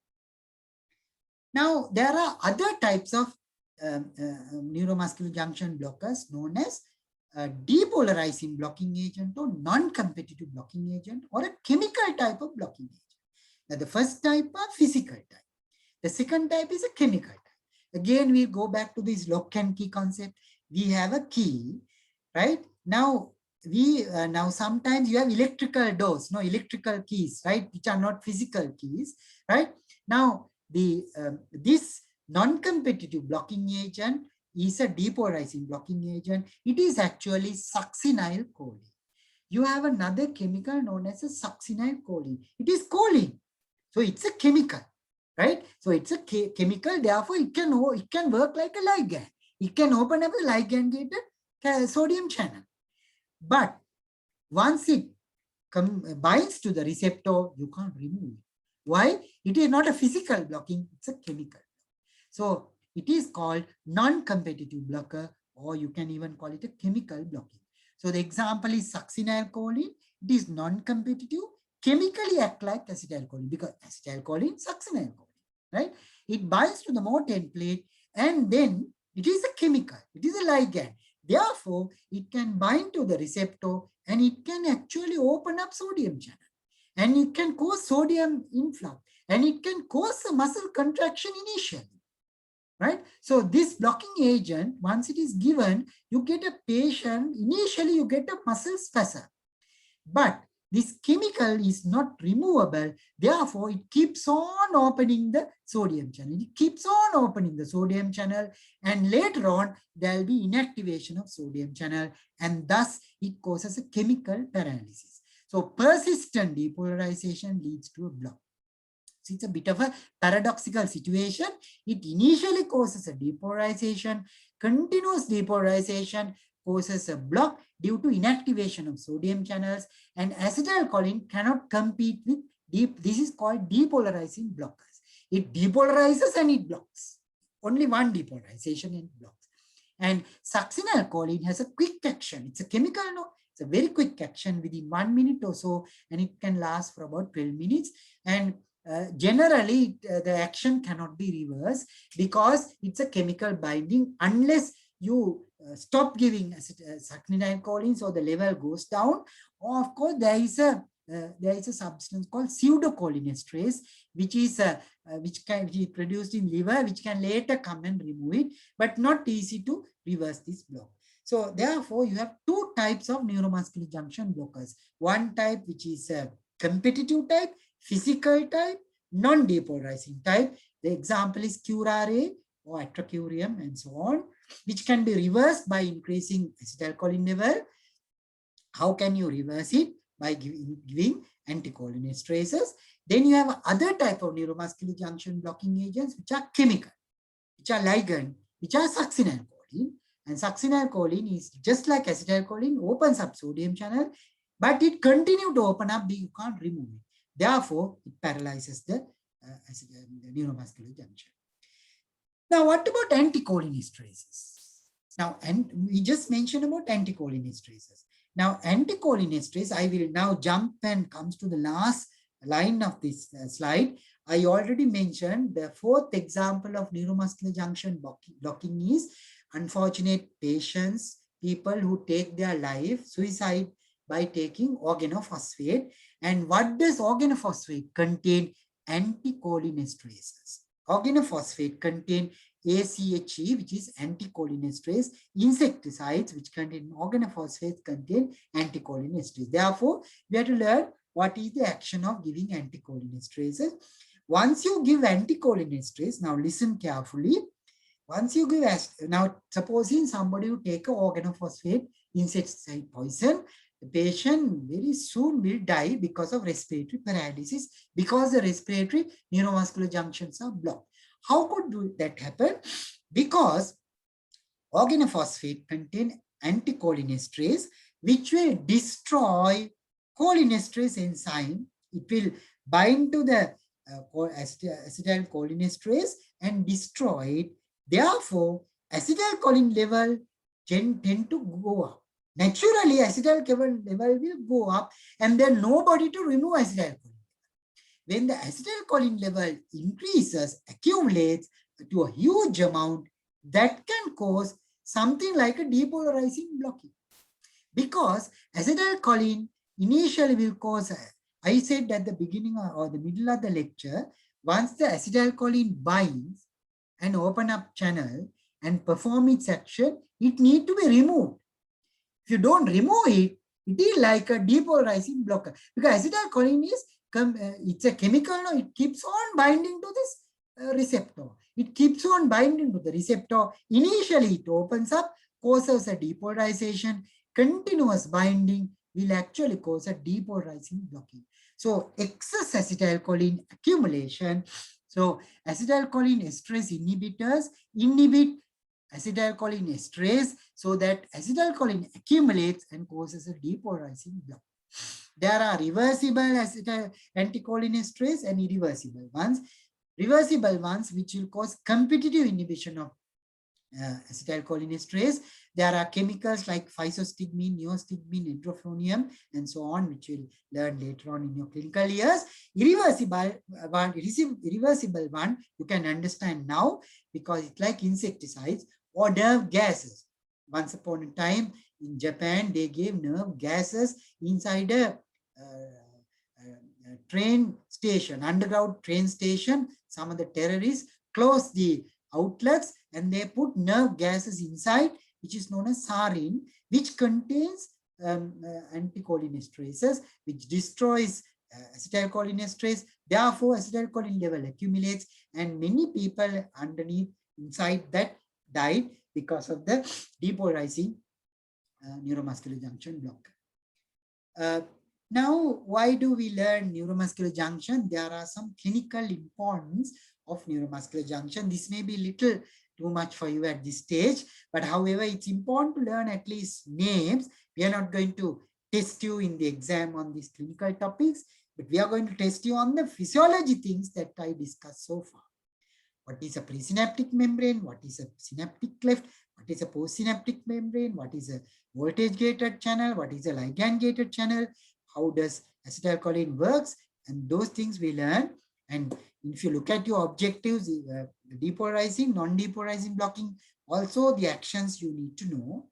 Now, there are other types of neuromuscular junction blockers known as depolarizing blocking agent or non-competitive blocking agent or a chemical type of blocking agent. Now, the first type are physical type. The second type is a chemical type. Again, we go back to this lock and key concept. We have a key, right? Now, now sometimes you have electrical doors, electrical keys, right? Which are not physical keys, right? Now, this non-competitive blocking agent is a depolarizing blocking agent. It is actually succinylcholine. You have another chemical known as a succinylcholine. It is choline. So it's a chemical, right? So it's a chemical, therefore it can work like a ligand. It can open up a ligand-gated sodium channel. But once it binds to the receptor, you can't remove it. Why? It is not a physical blocking, it's a chemical. So it is called non-competitive blocker, or you can even call it a chemical blocking. So the example is succinylcholine. It is non-competitive, chemically act like acetylcholine, because acetylcholine, succinylcholine, right? It binds to the Morton plate, and then it is a chemical. It is a ligand. Therefore, it can bind to the receptor, and it can actually open up sodium channel. And it can cause sodium influx, and it can cause a muscle contraction initially, right? So this blocking agent, once it is given, you get a patient, initially you get a muscle spasm. But this chemical is not removable. Therefore, it keeps on opening the sodium channel. It keeps on opening the sodium channel, and later on, there will be inactivation of sodium channel, and thus it causes a chemical paralysis. So persistent depolarization leads to a block. It's a bit of a paradoxical situation. It initially causes a depolarization. Continuous depolarization causes a block due to inactivation of sodium channels, and acetylcholine cannot compete with this is called depolarizing blockers. It depolarizes and it blocks. Only one depolarization and blocks. And succinylcholine has a quick action. It's a chemical, no? It's a very quick action within 1 minute or so, and it can last for about 12 minutes. And generally, the action cannot be reversed because it's a chemical binding unless you stop giving succinylcholine, so the level goes down. Or of course, there is a substance called pseudocholinesterase, which is which can be produced in liver, which can later come and remove it, but not easy to reverse this block. So therefore, you have two types of neuromuscular junction blockers. One type which is a competitive type, physical type, non-depolarizing type. The example is curare or atracurium and so on, which can be reversed by increasing acetylcholine level. How can you reverse it? By giving anticholinesterases. Then you have other type of neuromuscular junction blocking agents, which are chemical, which are ligand, which are succinylcholine. And succinylcholine is just like acetylcholine, opens up sodium channel, but it continues to open up, you can't remove it. Therefore, it paralyzes the neuromuscular junction. Now, what about anticholinesterases? Now, and we just mentioned about anticholinesterases. Now, anticholinesterase, I will now jump and comes to the last line of this slide. I already mentioned the fourth example of neuromuscular junction blocking is unfortunate patients, people who take their life, suicide by taking organophosphate. And what does organophosphate contain? Anticholinesterases. Organophosphate contain ACHE, which is anticholinesterase. Insecticides, which contain organophosphates, contain anticholinesterase. Therefore, we have to learn what is the action of giving anticholinesterases. Once you give anticholinesterase, now listen carefully. Once you give, now supposing somebody will take an organophosphate insecticide poison, the patient very soon will die because of respiratory paralysis, because the respiratory neuromuscular junctions are blocked. How could that happen? Because organophosphate contain anticholinesterase, which will destroy cholinesterase enzyme. It will bind to the acetylcholinesterase and destroy it. Therefore, acetylcholine level tend to go up. Naturally, acetylcholine level will go up, and then nobody to remove acetylcholine. When the acetylcholine level increases, accumulates to a huge amount, that can cause something like a depolarizing blocking. Because acetylcholine initially will cause, I said at the beginning or the middle of the lecture, once the acetylcholine binds and open up channel and perform its action, it need to be removed. If you don't remove it, it is like a depolarizing blocker. Because acetylcholine is it's a chemical, no? It keeps on binding to this receptor. It keeps on binding to the receptor. Initially, it opens up, causes a depolarization. Continuous binding will actually cause a depolarizing blocking. So, excess acetylcholine accumulation. So, acetylcholine esterase inhibitors inhibit acetylcholine esterase so that acetylcholine accumulates and causes a depolarizing block. There are reversible anticholinesterase and irreversible ones. Reversible ones, which will cause competitive inhibition of acetylcholinesterase. There are chemicals like physostigmine, neostigmine, edrophonium, and so on, which you'll learn later on in your clinical years. Irreversible one, you can understand now because it's like insecticides or nerve gases. Once upon a time in Japan, they gave nerve gases inside a train station, underground train station. Some of the terrorists closed the outlets and they put nerve gases inside, which is known as sarin, which contains anticholinesterases, which destroys acetylcholinesterase. Therefore, acetylcholine level accumulates, and many people underneath inside that died because of the depolarizing neuromuscular junction blocker. Now, why do we learn neuromuscular junction? There are some clinical importance of neuromuscular junction. This may be little too much for you at this stage, but however, it's important to learn at least names. We are not going to test you in the exam on these clinical topics, but we are going to test you on the physiology things that I discussed so far. What is a presynaptic membrane? What is a synaptic cleft? What is a postsynaptic membrane? What is a voltage gated channel? What is a ligand gated channel? How does acetylcholine works? And those things we learn. And if you look at your objectives, depolarizing, non-depolarizing blocking, also the actions you need to know.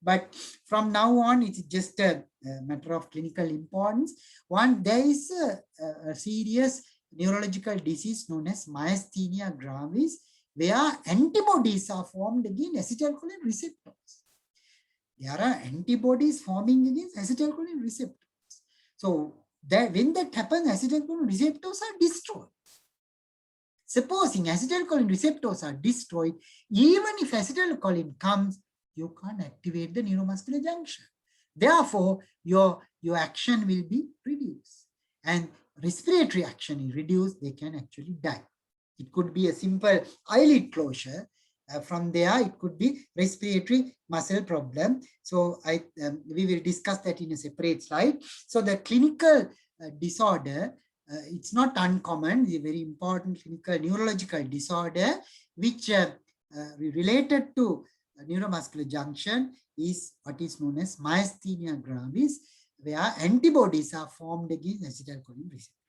But from now on, it's just a matter of clinical importance. One, there is a serious neurological disease known as myasthenia gravis, where antibodies are formed against acetylcholine receptors. There are antibodies forming against acetylcholine receptors. So that when that happens, acetylcholine receptors are destroyed. Supposing acetylcholine receptors are destroyed, even if acetylcholine comes, you can't activate the neuromuscular junction. Therefore, your action will be reduced. And respiratory action is reduced, they can actually die. It could be a simple eyelid closure. From there, it could be respiratory muscle problem. So we will discuss that in a separate slide. So the clinical disorder, it's not uncommon, it's a very important clinical neurological disorder, which related to neuromuscular junction is what is known as myasthenia gravis, where antibodies are formed against acetylcholine receptors.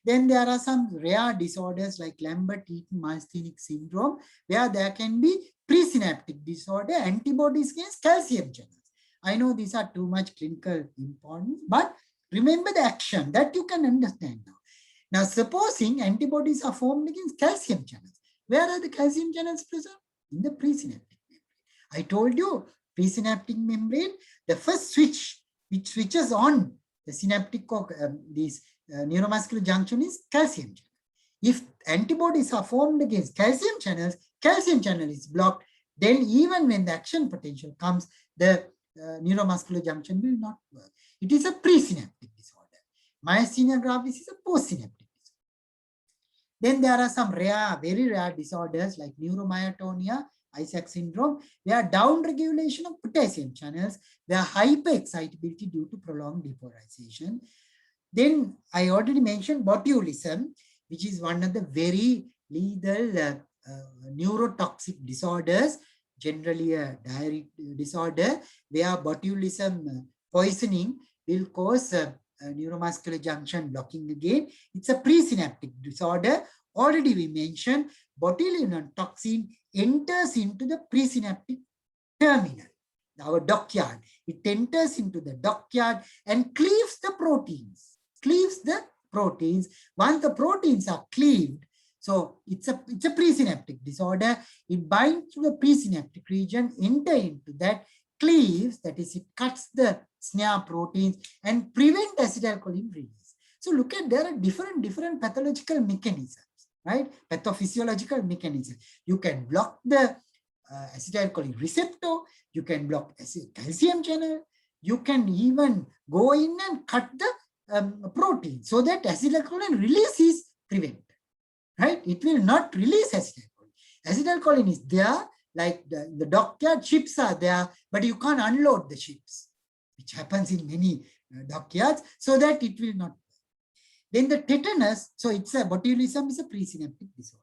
Then there are some rare disorders like Lambert-Eaton myasthenic syndrome, where there can be presynaptic disorder, antibodies against calcium channels. I know these are too much clinical importance, but remember the action that you can understand now. Now, supposing antibodies are formed against calcium channels, where are the calcium channels present? In the presynaptic membrane. I told you, presynaptic membrane, the first switch which switches on the synaptic neuromuscular junction is calcium channel. If antibodies are formed against calcium channel is blocked, then even when the action potential comes, the neuromuscular junction will not work. It is a presynaptic disorder. Myasthenia gravis is a postsynaptic disorder. Then there are some rare, very rare disorders like neuromyotonia, Isaac syndrome, where downregulation of potassium channels, where hyperexcitability due to prolonged depolarization. Then I already mentioned botulism, which is one of the very lethal neurotoxic disorders, generally a diarrhea disorder, where botulism poisoning will cause neuromuscular junction blocking again. It's a presynaptic disorder. Already we mentioned botulinum toxin enters into the presynaptic terminal, our dockyard. It enters into the dockyard and cleaves the proteins. Once the proteins are cleaved, so it's a presynaptic disorder. It binds to the presynaptic region, enter into that, cleaves, that is, it cuts the snare proteins and prevent acetylcholine release. So look at, there are different pathological mechanisms, right? Pathophysiological mechanisms. You can block the acetylcholine receptor, you can block calcium channel, you can even go in and cut the protein so that acetylcholine release is prevented, right? It will not release acetylcholine. Acetylcholine is there, like the dockyard ships are there, but you can't unload the ships, which happens in many dockyards, so that it will not. Then the tetanus, so it's a botulism is a presynaptic disorder.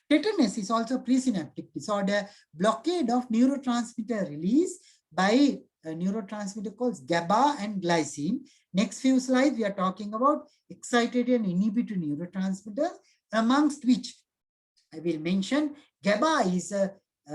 Tetanus is also a presynaptic disorder, blockade of neurotransmitter release by a neurotransmitter called GABA and glycine. Next few slides, we are talking about excitatory and inhibitory neurotransmitters, amongst which I will mention GABA is a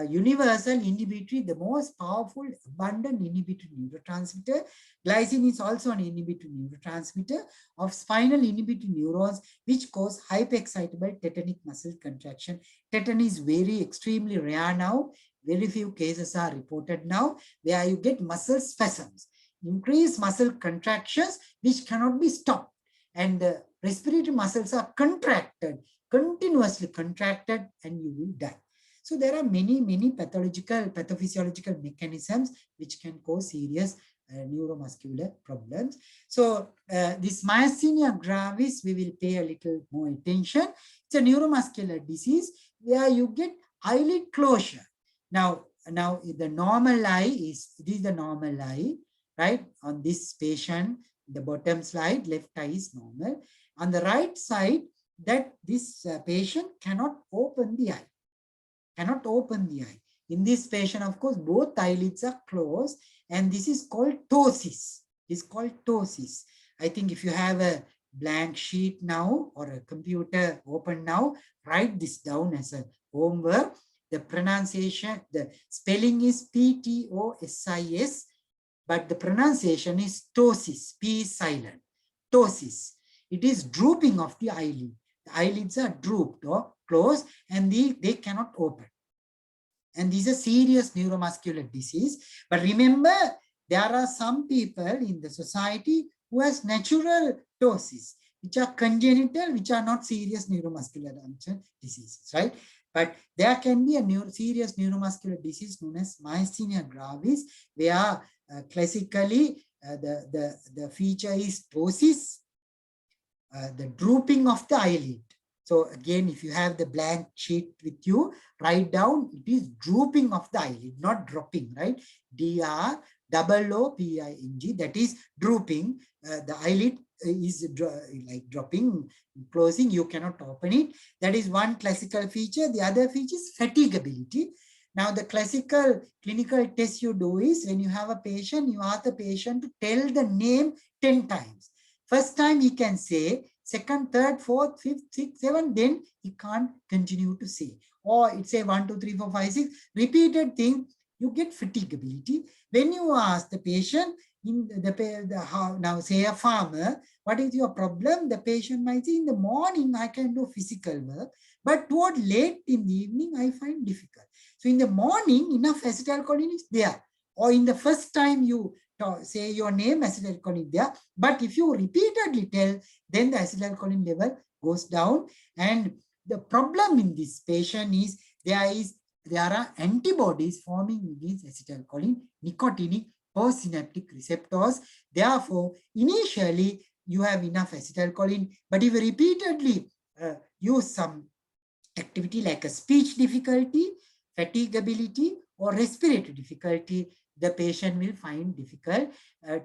universal inhibitory, the most powerful, abundant inhibitory neurotransmitter. Glycine is also an inhibitory neurotransmitter of spinal inhibitory neurons, which cause hyperexcitable tetanic muscle contraction. Tetany is very extremely rare now. Very few cases are reported now, where you get muscle spasms, increased muscle contractions, which cannot be stopped. And the respiratory muscles are contracted, continuously contracted, and you will die. So there are many pathophysiological mechanisms which can cause serious neuromuscular problems. So this myasthenia gravis, we will pay a little more attention. It's a neuromuscular disease where you get eyelid closure. Now the normal eye is, this is the normal eye, right? On this patient, the bottom slide, left eye is normal. On the right side, that this patient cannot open the eye, cannot open the eye. In this patient, of course, both eyelids are closed, and this is called ptosis. It's called ptosis. I think if you have a blank sheet now or a computer open now, write this down as a homework. The pronunciation, the spelling is P-T-O-S-I-S, but the pronunciation is ptosis, P is silent, ptosis. It is drooping of the eyelid. The eyelids are drooped or closed, and they cannot open. And this is a serious neuromuscular disease. But remember, there are some people in the society who has natural ptosis, which are congenital, which are not serious neuromuscular diseases, right? But there can be a serious neuromuscular disease known as myasthenia gravis, where classically the feature is ptosis, the drooping of the eyelid. So again, if you have the blank sheet with you, write down, it is drooping of the eyelid, not dropping, right? D-R-O-O-P-I-N-G, that is drooping. The eyelid is like dropping, closing, you cannot open it. That is one classical feature. The other feature is fatigability. Now, the classical clinical test you do is, when you have a patient, you ask the patient to tell the name 10 times. First time he can say, second, third, fourth, fifth, sixth, seventh, then he can't continue to say. Or it's say 1, 2, 3, 4, 5, 6, repeated thing, you get fatigability. When you ask the patient, now say a farmer, what is your problem? The patient might say, in the morning I can do physical work, but toward late in the evening I find difficult. So in the morning, enough acetylcholine is there. Or in the first time you say your name, acetylcholine there. But if you repeatedly tell, then the acetylcholine level goes down. And the problem in this patient is there are antibodies forming against acetylcholine, nicotinic postsynaptic receptors. Therefore, initially you have enough acetylcholine, but if you repeatedly use some activity like a speech difficulty, fatigability, or respiratory difficulty, the patient will find difficult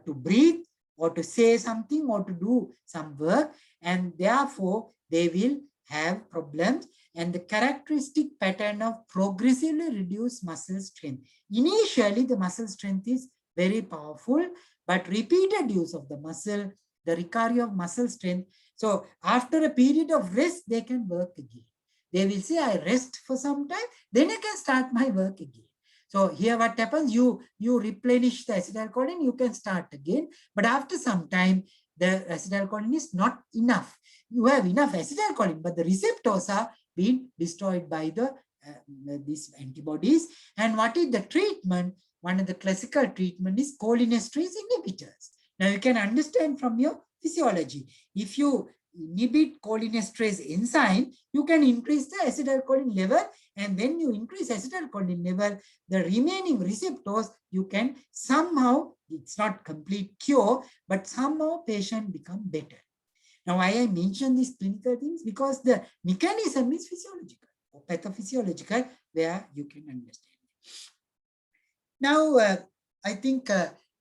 to breathe or to say something or to do some work, and therefore they will have problems. And the characteristic pattern of progressively reduced muscle strength. Initially, the muscle strength is very powerful, but repeated use of the muscle, the recovery of muscle strength. So after a period of rest, they can work again. They will say, I rest for some time, then I can start my work again. So here what happens, you replenish the acetylcholine, you can start again. But after some time, the acetylcholine is not enough. You have enough acetylcholine, but the receptors are being destroyed by these antibodies. And what is the treatment? One of the classical treatment is cholinesterase inhibitors. Now you can understand from your physiology. If you inhibit cholinesterase enzyme, you can increase the acetylcholine level. And when you increase acetylcholine level, the remaining receptors, you can somehow, it's not complete cure, but somehow patient become better. Now, why I mention these clinical things? Because the mechanism is physiological or pathophysiological, where you can understand. Now, I think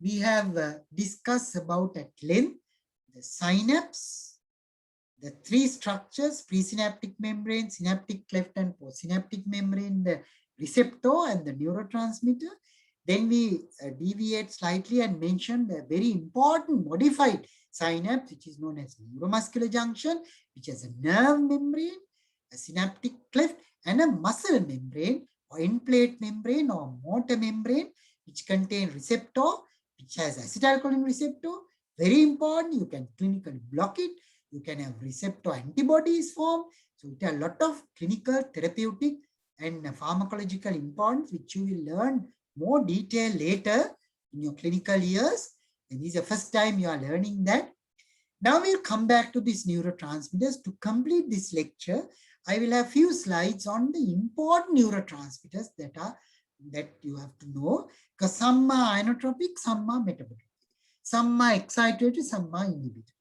we have discussed about at length the synapse, the three structures: presynaptic membrane, synaptic cleft and postsynaptic membrane, the receptor and the neurotransmitter. Then we deviate slightly and mention the very important modified synapse, which is known as neuromuscular junction, which has a nerve membrane, a synaptic cleft, and a muscle membrane or end plate membrane or motor membrane, which contain receptor, which has acetylcholine receptor. Very important, you can clinically block it. You can have receptor antibodies formed. So it has a lot of clinical, therapeutic, and pharmacological importance, which you will learn more detail later in your clinical years. And this is the first time you are learning that. Now we'll come back to these neurotransmitters. To complete this lecture, I will have few slides on the important neurotransmitters that you have to know, because some are inotropic, some are metabolic. Some are excitatory, some are inhibitory.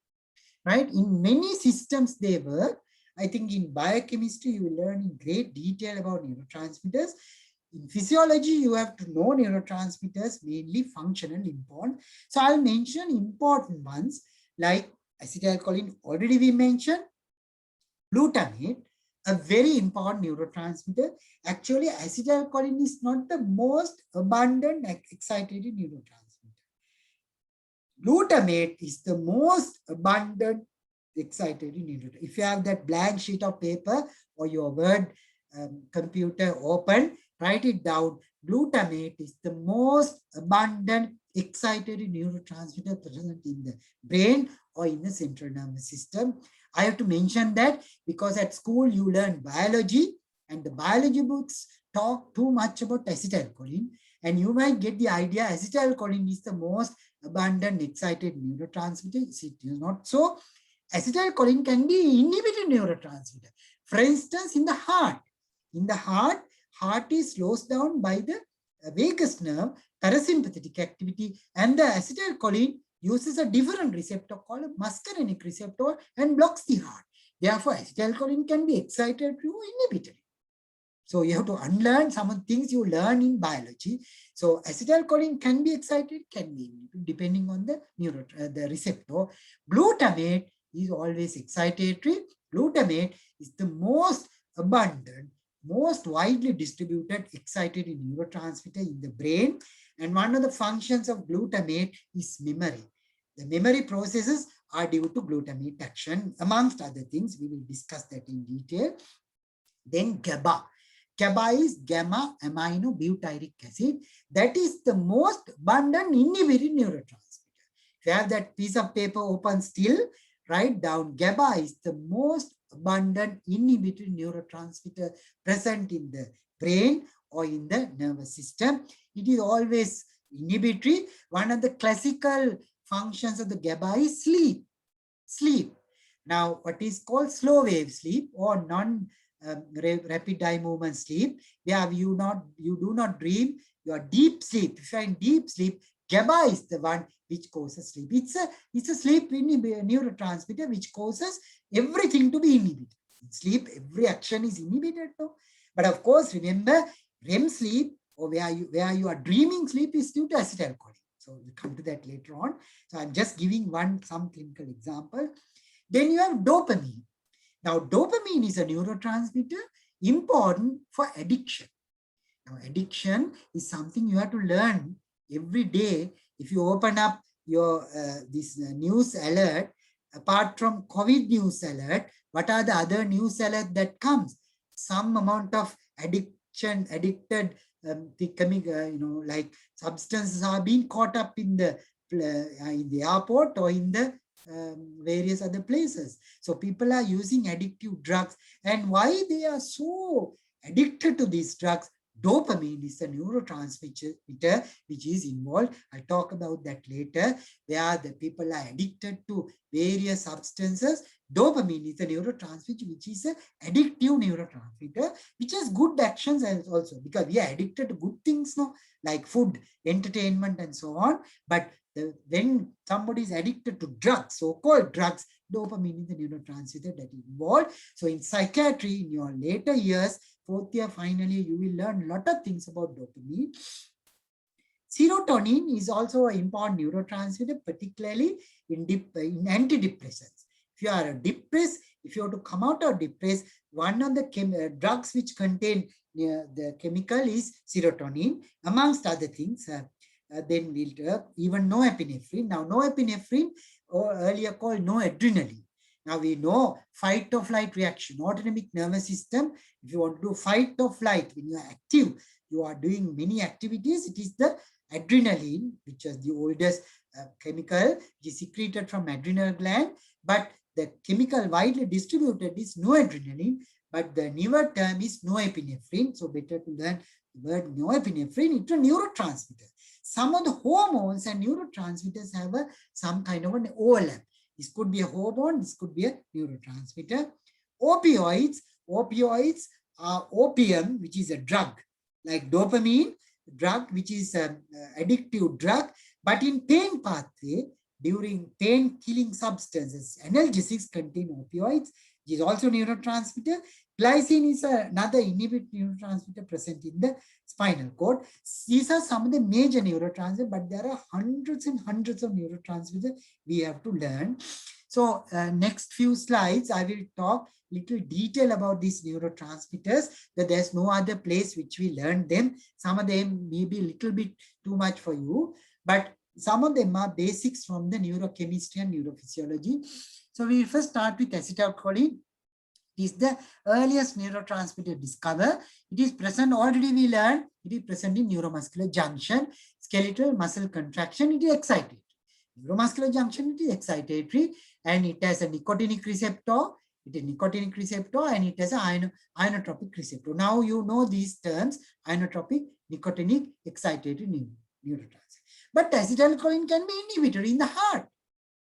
Right? In many systems they work. I think in biochemistry, you will learn in great detail about neurotransmitters. In physiology, you have to know neurotransmitters, mainly functional important. So I'll mention important ones like acetylcholine, already we mentioned, glutamate, a very important neurotransmitter. Actually, acetylcholine is not the most abundant excitatory neurotransmitter. Glutamate is the most abundant excitatory neurotransmitter. If you have that blank sheet of paper or your Word computer open, write it down. Glutamate is the most abundant excitatory neurotransmitter present in the brain or in the central nervous system. I have to mention that because at school you learn biology and the biology books talk too much about acetylcholine, and you might get the idea acetylcholine is the most abundant excited neurotransmitter. It is not so. Acetylcholine can be inhibited neurotransmitter. For instance, in the heart, heart is slowed down by the vagus nerve, parasympathetic activity, and the acetylcholine uses a different receptor called a muscarinic receptor and blocks the heart. Therefore, acetylcholine can be excited or inhibitory. So you have to unlearn some of the things you learn in biology. So acetylcholine can be excited, can be inhibited, depending on the receptor. Glutamate is always excitatory. Glutamate is the most abundant, most widely distributed excitatory neurotransmitter in the brain. And one of the functions of glutamate is memory. The memory processes are due to glutamate action, amongst other things. We will discuss that in detail. Then GABA. GABA is gamma amino butyric acid. That is the most abundant inhibitory neurotransmitter. If you have that piece of paper open still, write down GABA is the most abundant inhibitory neurotransmitter present in the brain or in the nervous system. It is always inhibitory. One of the classical functions of the GABA is sleep. Sleep. Now, what is called slow wave sleep or rapid eye movement sleep, where you do not dream, you are deep sleep. If you are in deep sleep, GABA is the one which causes sleep. It's a sleep neurotransmitter which causes everything to be inhibited. In sleep, every action is inhibited. No? But of course, remember, REM sleep or where you are dreaming sleep is due to acetylcholine. So we'll come to that later on. So I'm just giving some clinical example. Then you have dopamine. Now, dopamine is a neurotransmitter important for addiction. Now, addiction is something you have to learn every day. If you open up your this news alert, apart from COVID news alert, what are the other news alert that comes? Some amount of addicted like substances are being caught up in the airport or in the various other places. So people are using addictive drugs, and why they are so addicted to these drugs? Dopamine is a neurotransmitter which is involved. I'll talk about that later, where the people are addicted to various substances. Dopamine is a neurotransmitter which is an addictive neurotransmitter, which has good actions also, because we are addicted to good things now, like food, entertainment, and so on. But when somebody is addicted to drugs, so-called drugs, dopamine is the neurotransmitter that is involved. So in psychiatry, in your later years, fourth year, finally, you will learn a lot of things about dopamine. Serotonin is also an important neurotransmitter, particularly in antidepressants. If you are depressed, if you have to come out of depressed, one of the drugs which contain the chemical is serotonin, amongst other things. Then we'll even norepinephrine. Now, norepinephrine, or earlier called noradrenaline. Now we know fight or flight reaction, autonomic nervous system. If you want to do fight or flight, when you are active, you are doing many activities. It is the adrenaline, which is the oldest chemical, which is secreted from adrenal gland. But the chemical widely distributed is noradrenaline, but the newer term is norepinephrine. So better to learn the word norepinephrine. It's a neurotransmitter. Some of the hormones and neurotransmitters have some kind of an overlap. This could be a hormone, this could be a neurotransmitter. Opioids are opium, which is a drug, like dopamine, drug, which is an addictive drug. But in pain pathway, during pain killing substances, analgesics contain opioids, which is also neurotransmitter. Glycine is another inhibit neurotransmitter present in the spinal cord. These are some of the major neurotransmitters, but there are hundreds and hundreds of neurotransmitters we have to learn. So next few slides, I will talk little detail about these neurotransmitters, that there's no other place which we learn them. Some of them may be a little bit too much for you, but some of them are basics from the neurochemistry and neurophysiology. So we first start with acetylcholine. It is the earliest neurotransmitter discovered. It is present, already we learned, it is present in neuromuscular junction, skeletal muscle contraction, it is excitatory. Neuromuscular junction, it is excitatory, and it has a nicotinic receptor. It is nicotinic receptor, and it has an ionotropic receptor. Now you know these terms: ionotropic, nicotinic, excitatory neurotransmitter. But acetylcholine can be inhibited in the heart.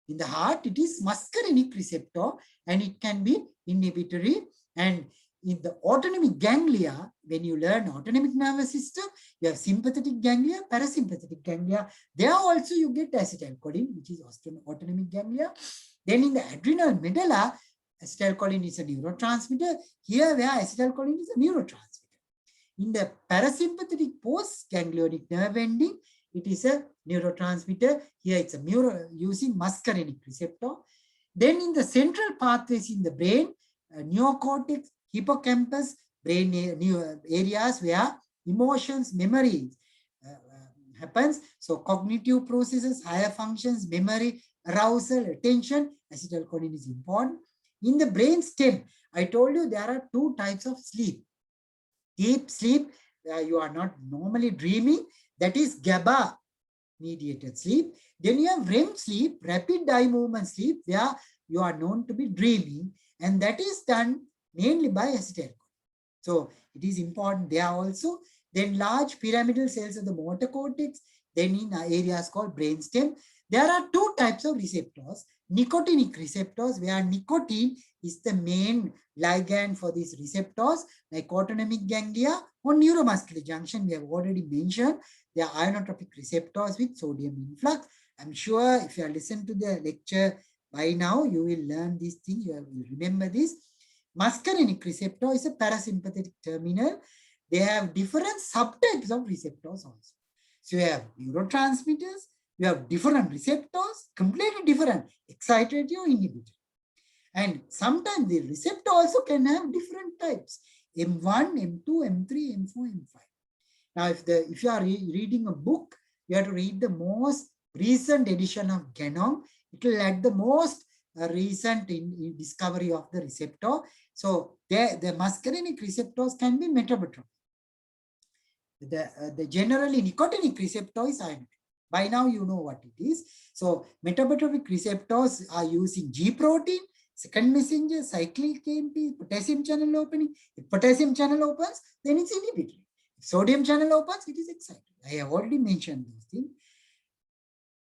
In the heart, it is muscarinic receptor, and it can be inhibitory. And in the autonomic ganglia, when you learn autonomic nervous system, you have sympathetic ganglia, parasympathetic ganglia. There also you get acetylcholine, which is autonomic ganglia. Then in the adrenal medulla, acetylcholine is a neurotransmitter. Here, where acetylcholine is a neurotransmitter. In the parasympathetic post-ganglionic nerve ending, it is a neurotransmitter. Here it's a using muscarinic receptor. Then in the central pathways in the brain, neocortex, hippocampus, brain areas where emotions, memories happens. So cognitive processes, higher functions, memory, arousal, attention, acetylcholine is important. In the brain stem, I told you there are two types of sleep. Deep sleep, you are not normally dreaming, that is GABA mediated sleep. Then you have REM sleep, rapid eye movement sleep, where you are known to be dreaming, and that is done mainly by acetylcholine. So it is important there also. Then large pyramidal cells of the motor cortex, then in areas called brainstem. There are two types of receptors: nicotinic receptors, where nicotine is the main ligand for these receptors, like autonomic ganglia or neuromuscular junction. We have already mentioned they are ionotropic receptors with sodium influx. I'm sure if you have listened to the lecture by now, you will learn these things. You will remember this. Muscarinic receptor is a parasympathetic terminal. They have different subtypes of receptors also. So you have neurotransmitters, you have different receptors, completely different, excitatory or inhibitory. And sometimes the receptor also can have different types: M1, M2, M3, M4, M5. Now, if you are reading a book, you have to read the most recent edition of Genome. It will add the most recent in discovery of the receptor. So the muscarinic receptors can be metabotropic. The generally nicotinic receptor is ionotropic. By now you know what it is. So metabotropic receptors are using G protein, second messenger, cyclic AMP, potassium channel opening. If potassium channel opens, then it's inhibitory. If sodium channel opens, it is excitatory. I have already mentioned those things.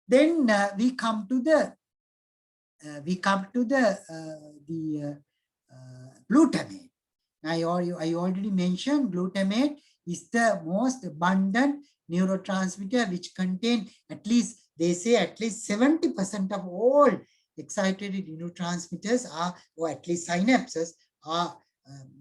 Then we come to the glutamate. I already mentioned glutamate is the most abundant neurotransmitter, which contain at least, they say at least 70% of all excitatory neurotransmitters are, or at least synapses are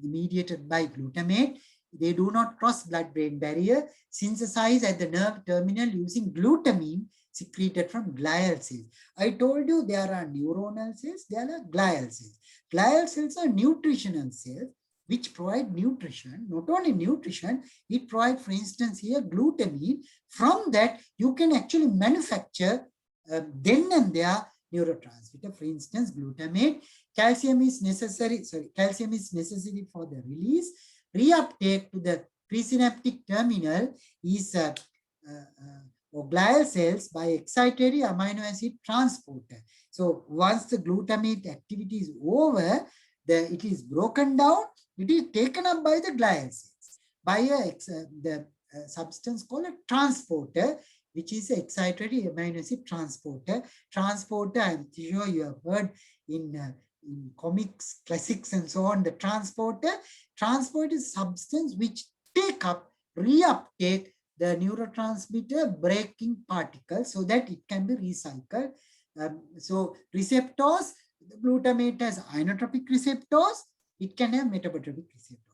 mediated by glutamate. They do not cross blood-brain barrier, synthesized at the nerve terminal using glutamine secreted from glial cells. I told you there are neuronal cells, there are glial cells. Glial cells are nutritional cells which provide nutrition. Not only nutrition, it provides, for instance, here glutamine. From that, you can actually manufacture then and there neurotransmitter. For instance, glutamate. Calcium is necessary for the release. Reuptake to the presynaptic terminal is or glial cells by excitatory amino acid transporter. So once the glutamate activity is over, it is broken down, it is taken up by the glial cells by the substance called a transporter, which is excitatory amino acid transporter. Transporter, I'm sure you have heard in comics, classics, and so on. The transporter is substance which take up, reuptake the neurotransmitter breaking particles so that it can be recycled. So receptors, the glutamate has inotropic receptors, it can have metabotropic receptors.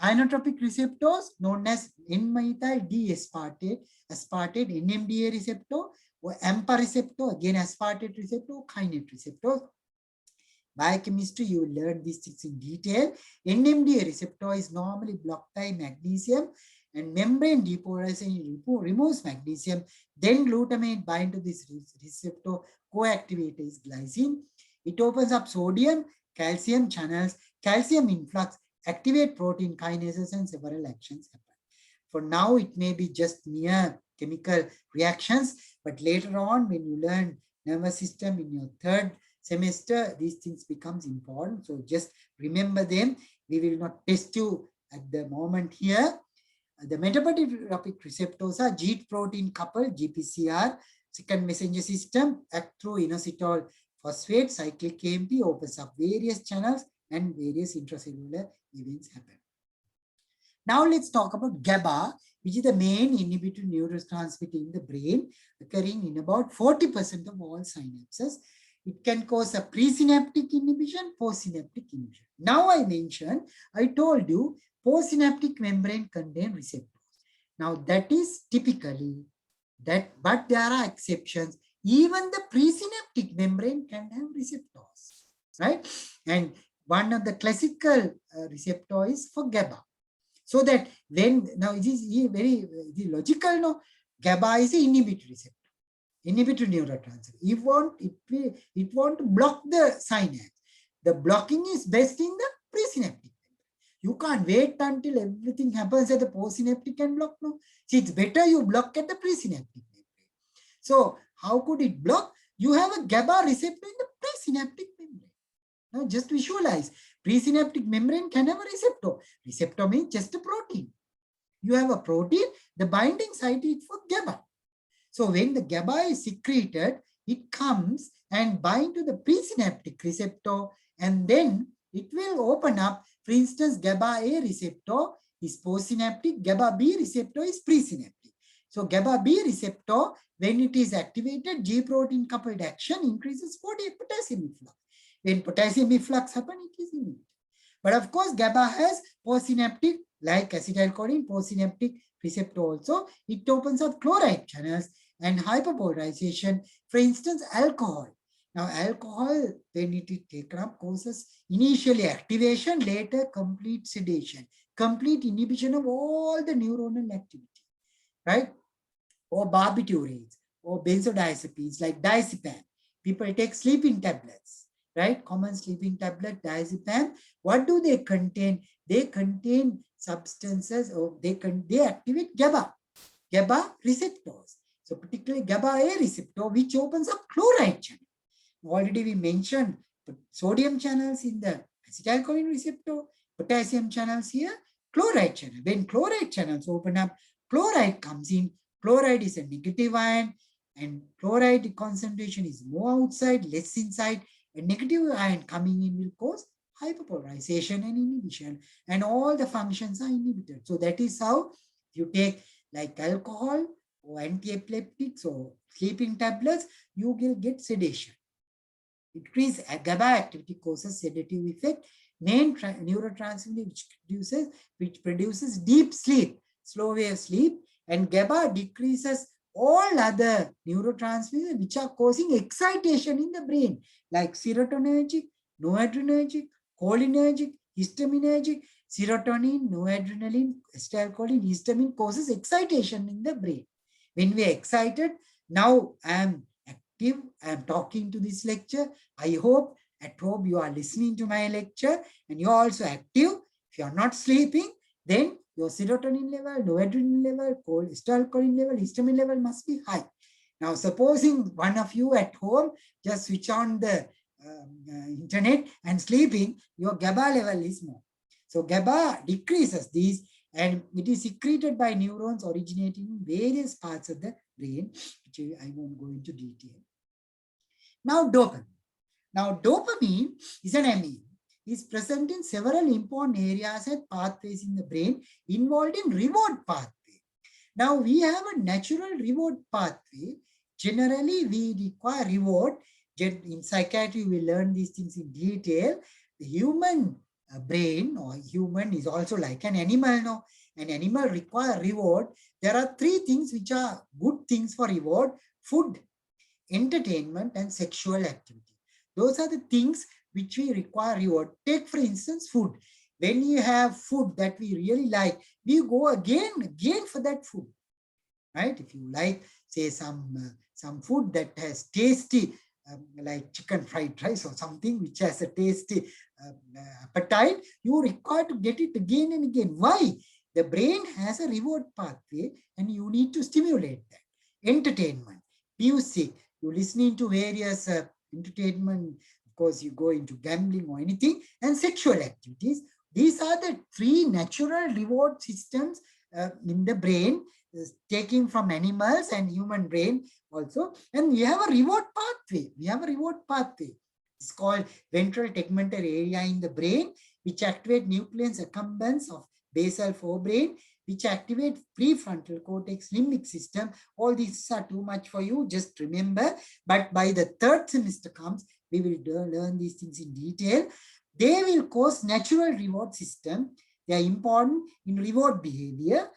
Inotropic receptors known as N-methyl D-aspartate, aspartate, NMDA receptor, or AMPA receptor, again aspartate receptor, kinase receptors. Biochemistry, you will learn these things in detail. NMDA receptor is normally blocked by magnesium, and membrane depolarization removes magnesium. Then glutamate bind to this receptor, co-activator is glycine. It opens up sodium, calcium channels, calcium influx, activate protein kinases, and several actions happen. For now, it may be just mere chemical reactions, but later on, when you learn nervous system in your third semester, these things becomes important. So just remember them. We will not test you at the moment here. The metabotropic receptors are G protein coupled, GPCR, second messenger system, act through inositol phosphate, cyclic AMP, opens up various channels and various intracellular events happen. Now let's talk about GABA, which is the main inhibitory neurotransmitter in the brain, occurring in about 40% of all synapses. It can cause a presynaptic inhibition, postsynaptic inhibition. Now I told you, postsynaptic membrane contain receptors. Now that is typically that, but there are exceptions. Even the presynaptic membrane can have receptors, right? And one of the classical receptor is for GABA. So that when, now it is very logical, no? GABA is an inhibitory receptor, inhibitory neurotransmitter. It want to block the synapse. The blocking is best in the presynaptic. You can't wait until everything happens at the postsynaptic and block. No, see, it's better you block at the presynaptic. So how could it block? You have a GABA receptor in the presynaptic membrane. Now just visualize, presynaptic membrane can have a receptor. Receptor means just a protein. You have a protein, the binding site is for GABA. So when the GABA is secreted, it comes and bind to the presynaptic receptor, and then it will open up. For instance, GABA A receptor is postsynaptic, GABA B receptor is presynaptic. So GABA B receptor, when it is activated, G protein coupled action increases potassium efflux. When potassium efflux happens, it is inhibited. But of course, GABA has postsynaptic, like acetylcholine, postsynaptic receptor also. It opens up chloride channels and hyperpolarization. For instance, alcohol. Now, alcohol, when it is taken up, causes initially activation, later complete sedation, complete inhibition of all the neuronal activity, right? Or barbiturates, or benzodiazepines like diazepam. People take sleeping tablets, right? Common sleeping tablet, diazepam. What do they contain? They contain substances, or they activate GABA receptors. So particularly GABA A receptor, which opens up chloride channel. Already we mentioned sodium channels in the acetylcholine receptor, potassium channels here, chloride channel. When chloride channels open up, chloride comes in. Chloride is a negative ion, and chloride concentration is more outside, less inside. A negative ion coming in will cause hyperpolarization and inhibition, and all the functions are inhibited. So that is how you take like alcohol or anti-epileptics or sleeping tablets, you will get sedation. Increased GABA activity causes sedative effect. Main neurotransmitter which produces deep sleep, slow wave sleep, and GABA decreases all other neurotransmitters which are causing excitation in the brain, like serotonergic, noradrenergic, cholinergic, histaminergic. Serotonin, noradrenaline, acetylcholine, histamine causes excitation in the brain. When we are excited, now I am active, I am talking to this lecture. I hope at home you are listening to my lecture and you are also active. If you are not sleeping, then your serotonin level, noradrenaline level, acetylcholine level, histamine level must be high. Now, supposing one of you at home just switch on the internet and sleeping, your GABA level is more. So GABA decreases these, and it is secreted by neurons originating in various parts of the brain, which I won't go into detail. Now, dopamine. Now, dopamine is an amine. It is present in several important areas and pathways in the brain involved in reward pathway. Now we have a natural reward pathway. Generally, we require reward. In psychiatry, we learn these things in detail. The human brain or human is also like an animal. No? An animal require reward. There are three things which are good things for reward: food, entertainment, and sexual activity. Those are the things which we require reward. Take, for instance, food. When you have food that we really like, we go again for that food, right? If you like, say, some food that has tasty, like chicken fried rice or something which has a tasty appetite, you require to get it again and again. Why? The brain has a reward pathway and you need to stimulate that. Entertainment, music, you're listening to various entertainment, of course, you go into gambling or anything, and sexual activities. These are the three natural reward systems in the brain, taking from animals and human brain also. And we have a reward pathway. It's called ventral tegmental area in the brain, which activate nucleus accumbens of basal forebrain, which activate prefrontal cortex, limbic system. All these are too much for you, just remember. But by the third semester comes, we will learn these things in detail. They will cause natural reward system. They are important in reward behavior.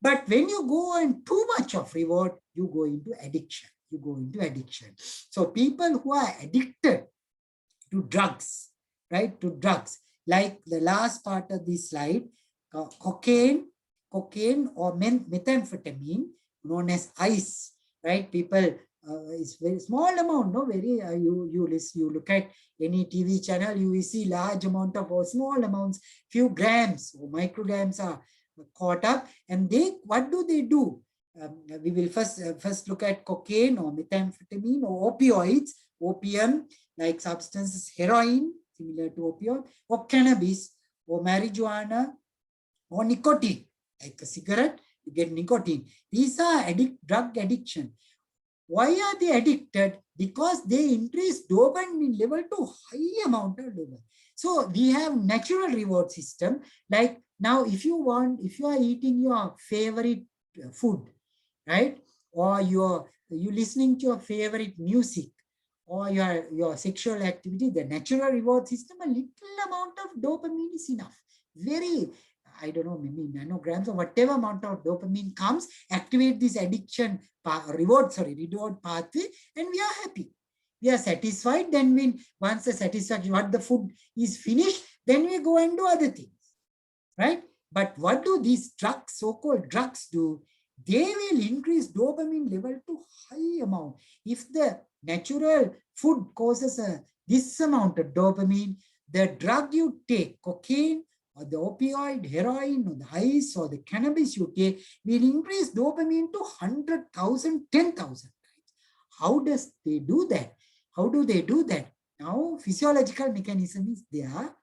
But when you go on too much of reward, you go into addiction. So people who are addicted to drugs, right? To drugs, like the last part of this slide, cocaine or methamphetamine, known as ice, right? People, it's very small amount, no? Very you look at any TV channel, you will see large amount of, or small amounts, few grams or micrograms are caught up, and what do they do? We will first look at cocaine or methamphetamine or opioids, opium like substances, heroin similar to opioid, or cannabis or marijuana, or nicotine like a cigarette. You get nicotine. These are drug addiction. Why are they addicted? Because they increase dopamine level to high amount of level. So we have natural reward system. Like now, if you are eating your favorite food, right? Or you listening to your favorite music, or your sexual activity, the natural reward system, a little amount of dopamine is enough. Very, I don't know, maybe nanograms or whatever amount of dopamine comes, activate this addiction reward pathway, and we are happy. We are satisfied. Then once the satisfaction, what the food is finished, then we go and do other things, right? But what do these drugs, so-called drugs, do? They will increase dopamine level to high amount. If the natural food causes this amount of dopamine, the drug you take, cocaine or the opioid, heroin or the ice or the cannabis you take, will increase dopamine to 100,000, 10,000 times. How does they do that? How do they do that? Now, physiological mechanism is there.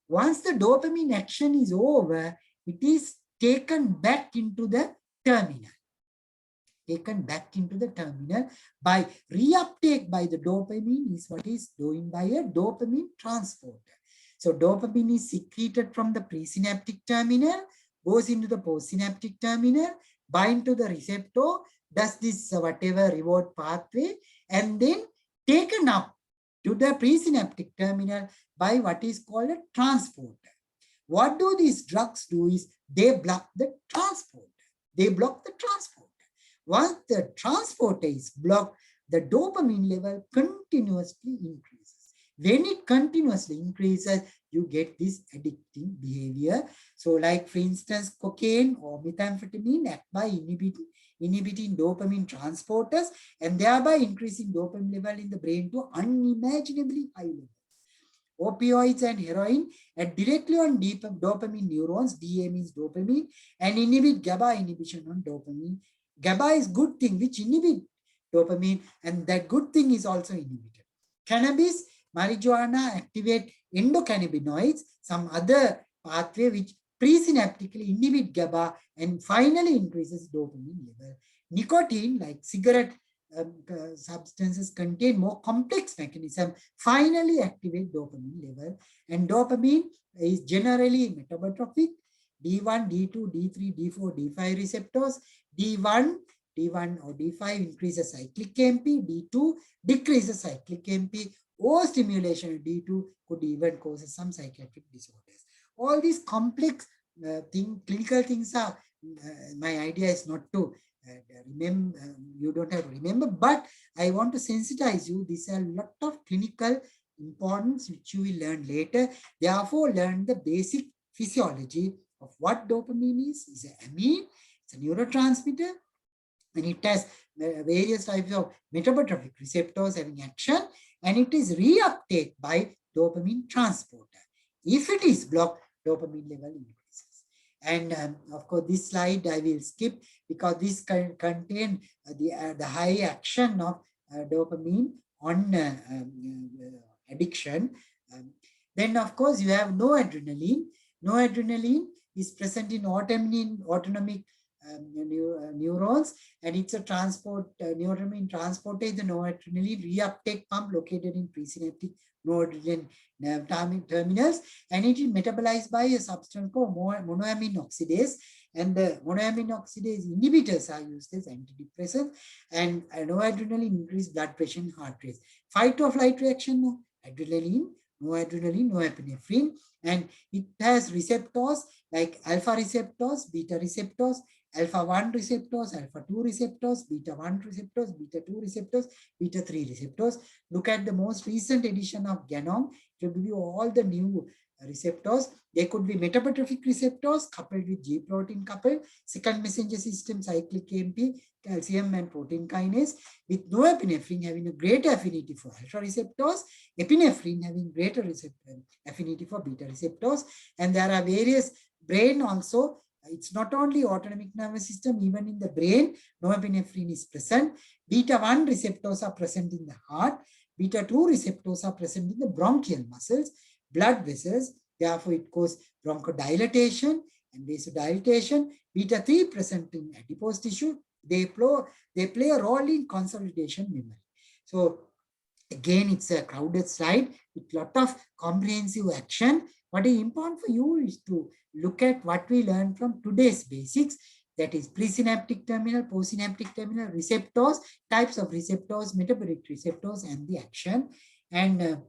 Once the dopamine action is over, it is taken back into the terminal. By reuptake by the dopamine is what is doing by a dopamine transporter. So dopamine is secreted from the presynaptic terminal, goes into the postsynaptic terminal, bind to the receptor, does this whatever reward pathway, and then taken up to the presynaptic terminal by what is called a transporter. What do these drugs do is they block the transporter. Once the transporter is blocked, the dopamine level continuously increases. When it continuously increases, you get this addictive behavior. So like, for instance, cocaine or methamphetamine act by inhibiting dopamine transporters and thereby increasing dopamine level in the brain to unimaginably high levels. Opioids and heroin act directly on dopamine neurons, DA means dopamine, and inhibit GABA inhibition on dopamine. GABA is good thing which inhibit dopamine, and that good thing is also inhibited. Cannabis, marijuana activate endocannabinoids, some other pathway which presynaptically inhibit GABA and finally increases dopamine level. Nicotine, like cigarette substances, contain more complex mechanism, finally activate dopamine level. And dopamine is generally metabotropic, D1, D2, D3, D4, D5 receptors. D1 or D5 increases cyclic AMP, D2 decreases cyclic AMP. Overstimulation of D2 could even cause some psychiatric disorders. All these complex clinical things are, my idea is not to remember, you don't have to remember, but I want to sensitize you. These are a lot of clinical importance which you will learn later. Therefore, learn the basic physiology of what dopamine is. It's an amine, it's a neurotransmitter, and it has various types of metabotrophic receptors having action, and it is reuptake by dopamine transporter. If it is blocked, dopamine level increases. And of course, this slide I will skip because this contain the high action of dopamine on addiction. Then, of course, you have noradrenaline. Noradrenaline is present in autonomic neurons, and it's a noradrenaline transporter, the noradrenaline reuptake pump located in presynaptic noradrenaline nerve terminals, and it is metabolized by a substance called monoamine oxidase, and the monoamine oxidase inhibitors are used as antidepressants, and noradrenaline increase blood pressure and heart rate. Fight or flight reaction, no adrenaline, noradrenaline, norepinephrine, and it has receptors like alpha receptors, beta receptors, alpha 1 receptors, alpha 2 receptors, beta 1 receptors, beta 2 receptors, beta 3 receptors. Look at the most recent edition of Genome. It will give you all the new receptors. They could be metabotrophic receptors coupled with G protein coupled, second messenger system, cyclic AMP, calcium and protein kinase, with norepinephrine having a greater affinity for alpha receptors, epinephrine having greater affinity for beta receptors. And there are various brain also. It's not only autonomic nervous system, even in the brain, norepinephrine is present. Beta 1 receptors are present in the heart. Beta 2 receptors are present in the bronchial muscles, blood vessels. Therefore, it causes bronchodilation and vasodilatation. Beta 3 present in adipose tissue. They play a role in consolidation memory. So, again, it's a crowded slide with a lot of comprehensive action. What is important for you is to look at what we learned from today's basics, that is presynaptic terminal, postsynaptic terminal, receptors, types of receptors, metabolic receptors, and the action. And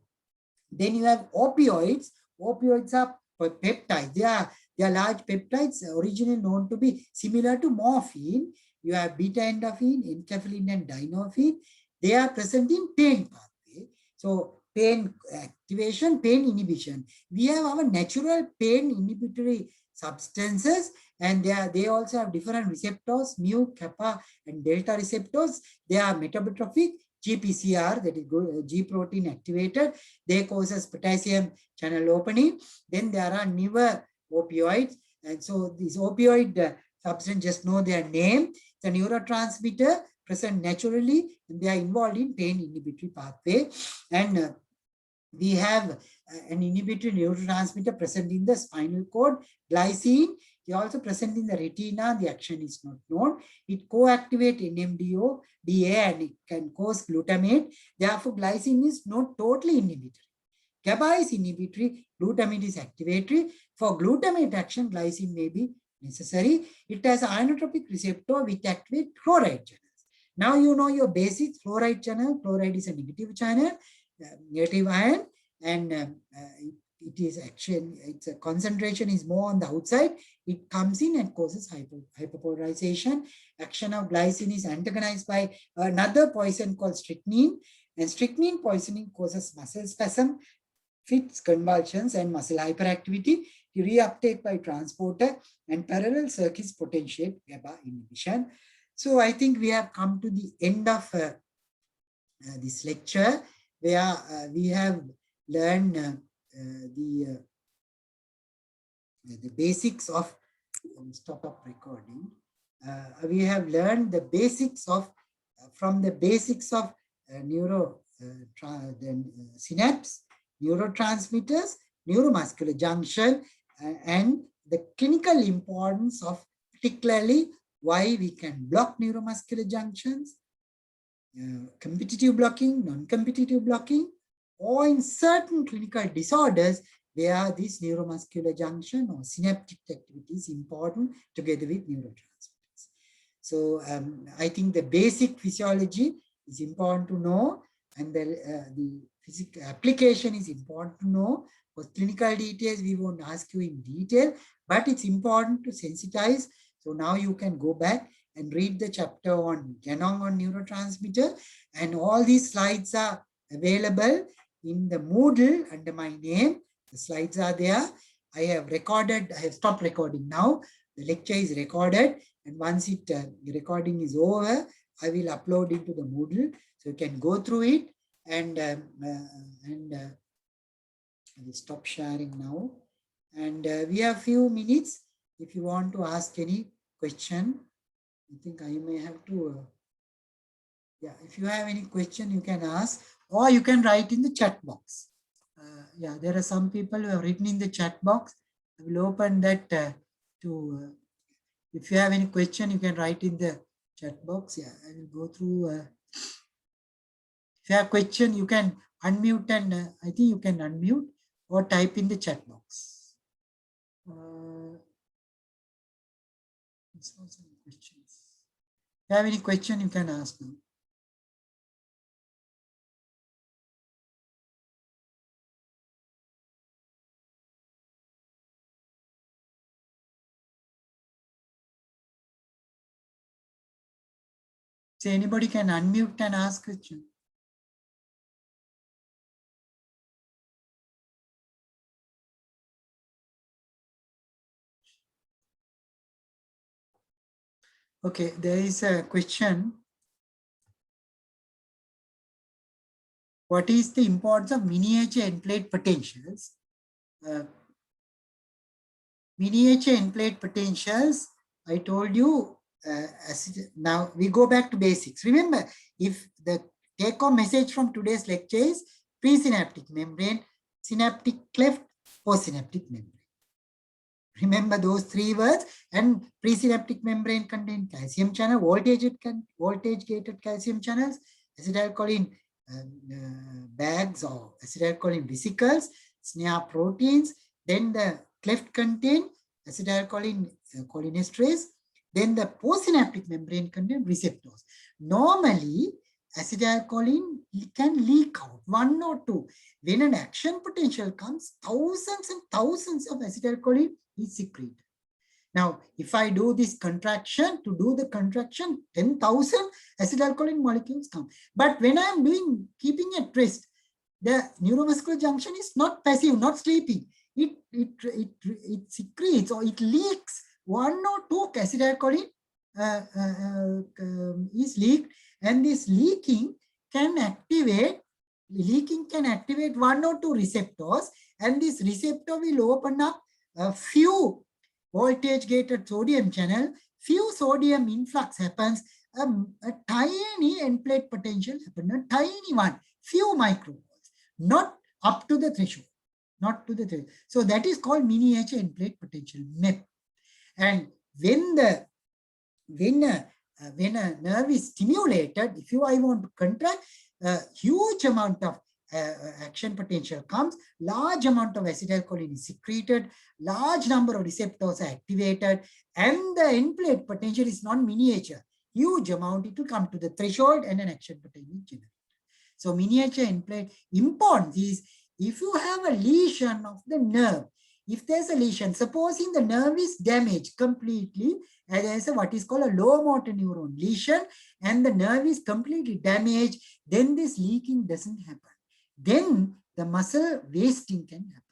then you have opioids. Opioids are peptides. They are large peptides originally known to be similar to morphine. You have beta endorphin, enkephalin, and dynorphin. They are present in pain pathway. So pain activation, pain inhibition. We have our natural pain inhibitory substances, and they also have different receptors, mu, kappa, and delta receptors. They are metabotrophic, GPCR, that is G protein activated. They causes potassium channel opening. Then there are newer opioids, and so these opioid substance, just know their name. It's a neurotransmitter present naturally, and they are involved in pain inhibitory pathway. And we have an inhibitory neurotransmitter present in the spinal cord, glycine. They are also present in the retina. The action is not known. It co-activates NMDO, DA, and it can cause glutamate. Therefore, glycine is not totally inhibitory. GABA is inhibitory, glutamate is activatory. For glutamate action, glycine may be necessary. It has an ionotropic receptor which activates chloride channels. Now you know your basic chloride channel. Chloride is a negative channel, negative ion, and it is action. Its concentration is more on the outside. It comes in and causes hyperpolarization. Action of glycine is antagonized by another poison called strychnine, and strychnine poisoning causes muscle spasm, fits, convulsions, and muscle hyperactivity. Reuptake by transporter, and parallel circuits potentiate GABA inhibition. So I think we have come to the end of this lecture, where we have learned the basics of, stop recording. We have learned the basics of, from the basics of synapse, neurotransmitters, neuromuscular junction, and the clinical importance of particularly why we can block neuromuscular junctions, competitive blocking, non-competitive blocking, or in certain clinical disorders, where this neuromuscular junction or synaptic activity is important together with neurotransmitters. So I think the basic physiology is important to know, and the physical application is important to know. For clinical details, we won't ask you in detail, but it's important to sensitize. So now you can go back and read the chapter on Ganong on neurotransmitter, and all these slides are available in the Moodle under my name. The slides are there. I have stopped recording now. The lecture is recorded, and once the recording is over, I will upload it to the Moodle, so you can go through it. And I will stop sharing now. And we have few minutes if you want to ask any question. I think I may have to. Yeah, if you have any question, you can ask, or you can write in the chat box. Yeah, there are some people who have written in the chat box. I will open that if you have any question, you can write in the chat box. Yeah, I will go through. If you have question, you can unmute, and I think you can unmute or type in the chat box. Some questions. If you have any question, you can ask now. So anybody can unmute and ask question. Okay, there is a question. What is the importance of miniature end plate potentials? Miniature end plate potentials, I told you, now we go back to basics. Remember, if the take-home message from today's lecture is presynaptic membrane, synaptic cleft, postsynaptic membrane. Remember those three words. And presynaptic membrane contain calcium channel, voltage-gated calcium channels, acetylcholine bags or acetylcholine vesicles, snare proteins. Then the cleft contain acetylcholine cholinesterase. Then the postsynaptic membrane contain receptors. Normally, acetylcholine can leak out, one or two. When an action potential comes, thousands and thousands of acetylcholine is secreted. Now, if I do this contraction, to do the contraction, 10,000 acetylcholine molecules come. But when I am keeping at rest, the neuromuscular junction is not passive, not sleeping. It secretes or it leaks one or two acetylcholine is leaked, and this leaking can activate one or two receptors, and this receptor will open up a few voltage-gated sodium channel, few sodium influx happens, a tiny end plate potential happens, a tiny one, few microvolts, not up to the threshold, not to the threshold. So that is called miniature end plate potential, MEP. And when a nerve is stimulated, if I want to contract, a huge amount of action potential comes, large amount of acetylcholine is secreted, large number of receptors are activated, and the end plate potential is not miniature. Huge amount, it will come to the threshold and an action potential is generated. So miniature end plate importance is, if you have a lesion of the nerve, if there's a lesion, supposing the nerve is damaged completely, and there's what is called a low motor neuron lesion, and the nerve is completely damaged, then this leaking doesn't happen. Then the muscle wasting can happen.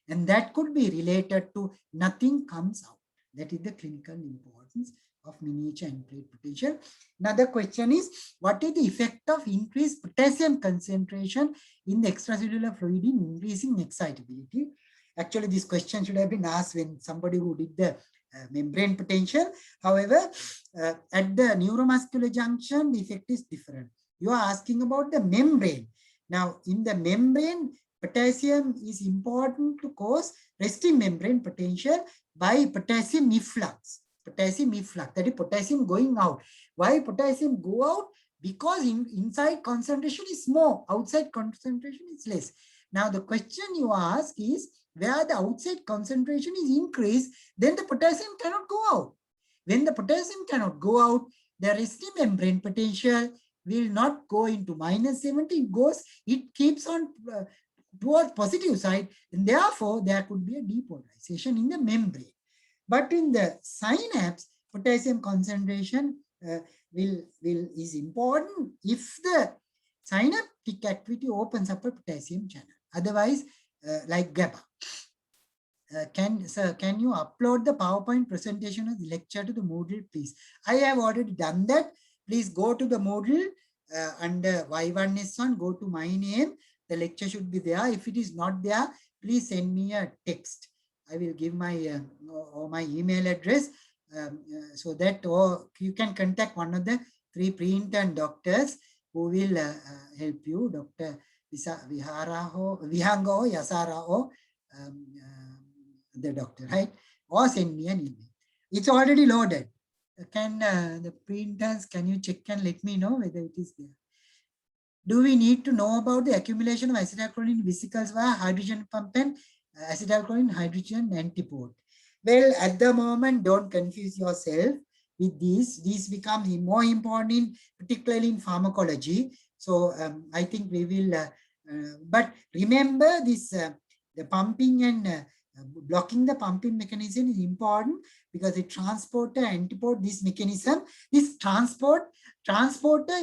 And that could be related to nothing comes out. That is the clinical importance of miniature end plate potential. Another question is, what is the effect of increased potassium concentration in the extracellular fluid in increasing excitability? Actually, this question should have been asked when somebody who did the membrane potential. However, at the neuromuscular junction, the effect is different. You are asking about the membrane. Now, in the membrane, potassium is important to cause resting membrane potential by potassium efflux. Potassium efflux, that is potassium going out. Why potassium go out? Because inside concentration is more, outside concentration is less. Now, the question you ask is, where the outside concentration is increased, then the potassium cannot go out. When the potassium cannot go out, the resting membrane potential will not go into -70, it keeps on towards positive side, and therefore there could be a depolarization in the membrane. But in the synapse, potassium concentration is important if the synaptic activity opens up a potassium channel. Otherwise, like GABA. Can you upload the PowerPoint presentation of the lecture to the Moodle, please? I have already done that. Please go to the Moodle under Y1S1, go to my name. The lecture should be there. If it is not there, please send me a text. I will give my or my email address so that or you can contact one of the 3 pre-intern doctors who will help you, Dr. Vihango Yasara, the doctor, right? Or send me an email. It's already loaded. Can the pre-interns, can you check and let me know whether it is there? Do we need to know about the accumulation of acetylcholine vesicles via hydrogen pump and acetylcholine hydrogen antipode? Well, at the moment, don't confuse yourself with these. These become more important, particularly in pharmacology. So I think we will, but remember this, the pumping and blocking the pumping mechanism is important because the transporter antipode this mechanism. This transporter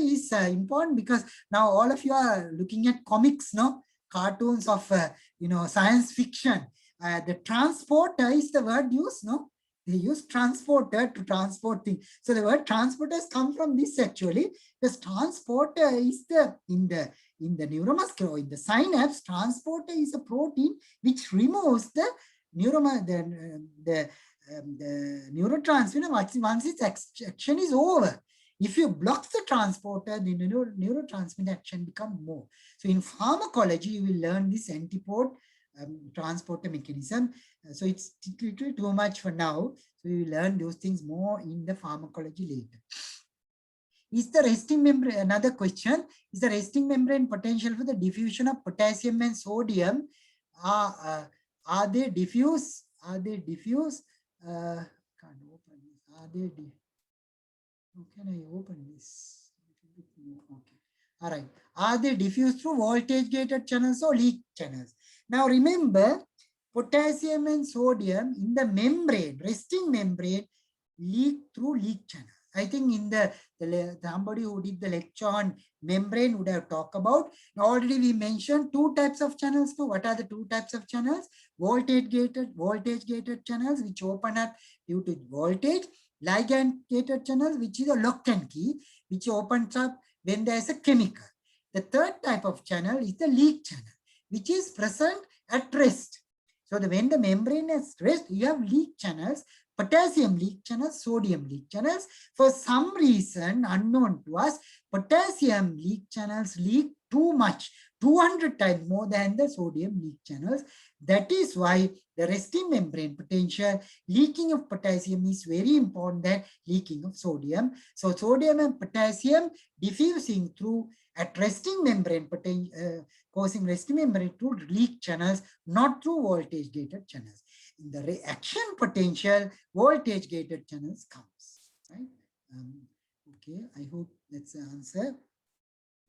is important because now all of you are looking at comics, no, cartoons of science fiction. The transporter is the word used, no. They use transporter to transport things. So the word transporters come from this actually. Because transporter is in the neuromuscular, in the synapse, transporter is a protein which removes the neurotransmitter once its action is over. If you block the transporter, the neurotransmitter action becomes more. So in pharmacology, you will learn this antipode transporter mechanism. So it's little too much for now. So we will learn those things more in the pharmacology later. Is the resting membrane, another question, is the resting membrane potential for the diffusion of potassium and sodium? Are they diffuse? Are they diffuse? Can't open this. Are they how can I open this? Okay. All right. Are they diffused through voltage gated channels or leak channels? Now remember, potassium and sodium in the membrane, resting membrane, leak through leak channel. I think in the somebody who did the lecture on membrane would have talked about. Now already we mentioned 2 types of channels. So what are the 2 types of channels? Voltage gated channels which open up due to voltage. Ligand gated channels, which is a lock and key, which opens up when there is a chemical. The 3rd type of channel is the leak channel, which is present at rest. So when the membrane is rest, you have leak channels, potassium leak channels, sodium leak channels. For some reason unknown to us, potassium leak channels leak too much, 200 times more than the sodium leak channels. That is why the resting membrane potential, leaking of potassium is very important than leaking of sodium. So sodium and potassium diffusing through at resting membrane potential, causing resting membrane through leak channels, not through voltage gated channels. In the reaction potential, voltage gated channels comes, right? Okay, I hope that's the answer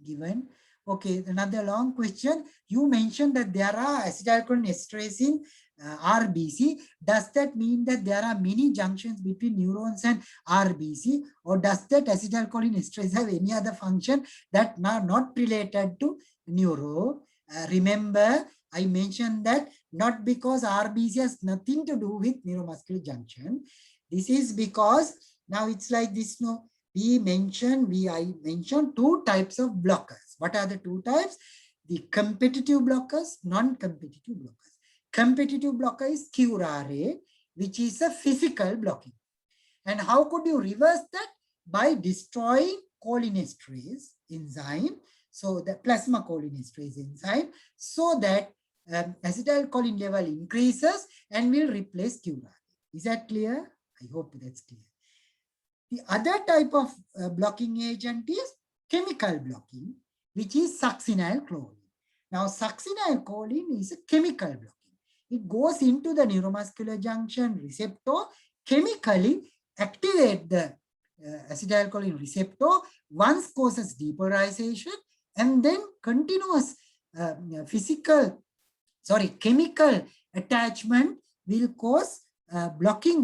given. Okay, another long question. You mentioned that there are acetylcholine esterase in RBC. Does that mean that there are many junctions between neurons and RBC, or does that acetylcholine esterase have any other function that are not related to neuro? Remember, I mentioned that not because RBC has nothing to do with neuromuscular junction. This is because now it's like this, no. I mentioned 2 types of blockers. What are the 2 types? The competitive blockers, non-competitive blockers. Competitive blocker is curare, which is a physical blocking. And how could you reverse that? By destroying cholinesterase enzyme, so the plasma cholinesterase enzyme, so that acetylcholine level increases and will replace curare. Is that clear? I hope that's clear. The other type of blocking agent is chemical blocking, which is succinylcholine. Now, succinylcholine is a chemical blocking. it goes into the neuromuscular junction receptor, chemically activate the acetylcholine receptor, once causes depolarization, and then continuous chemical attachment will cause blocking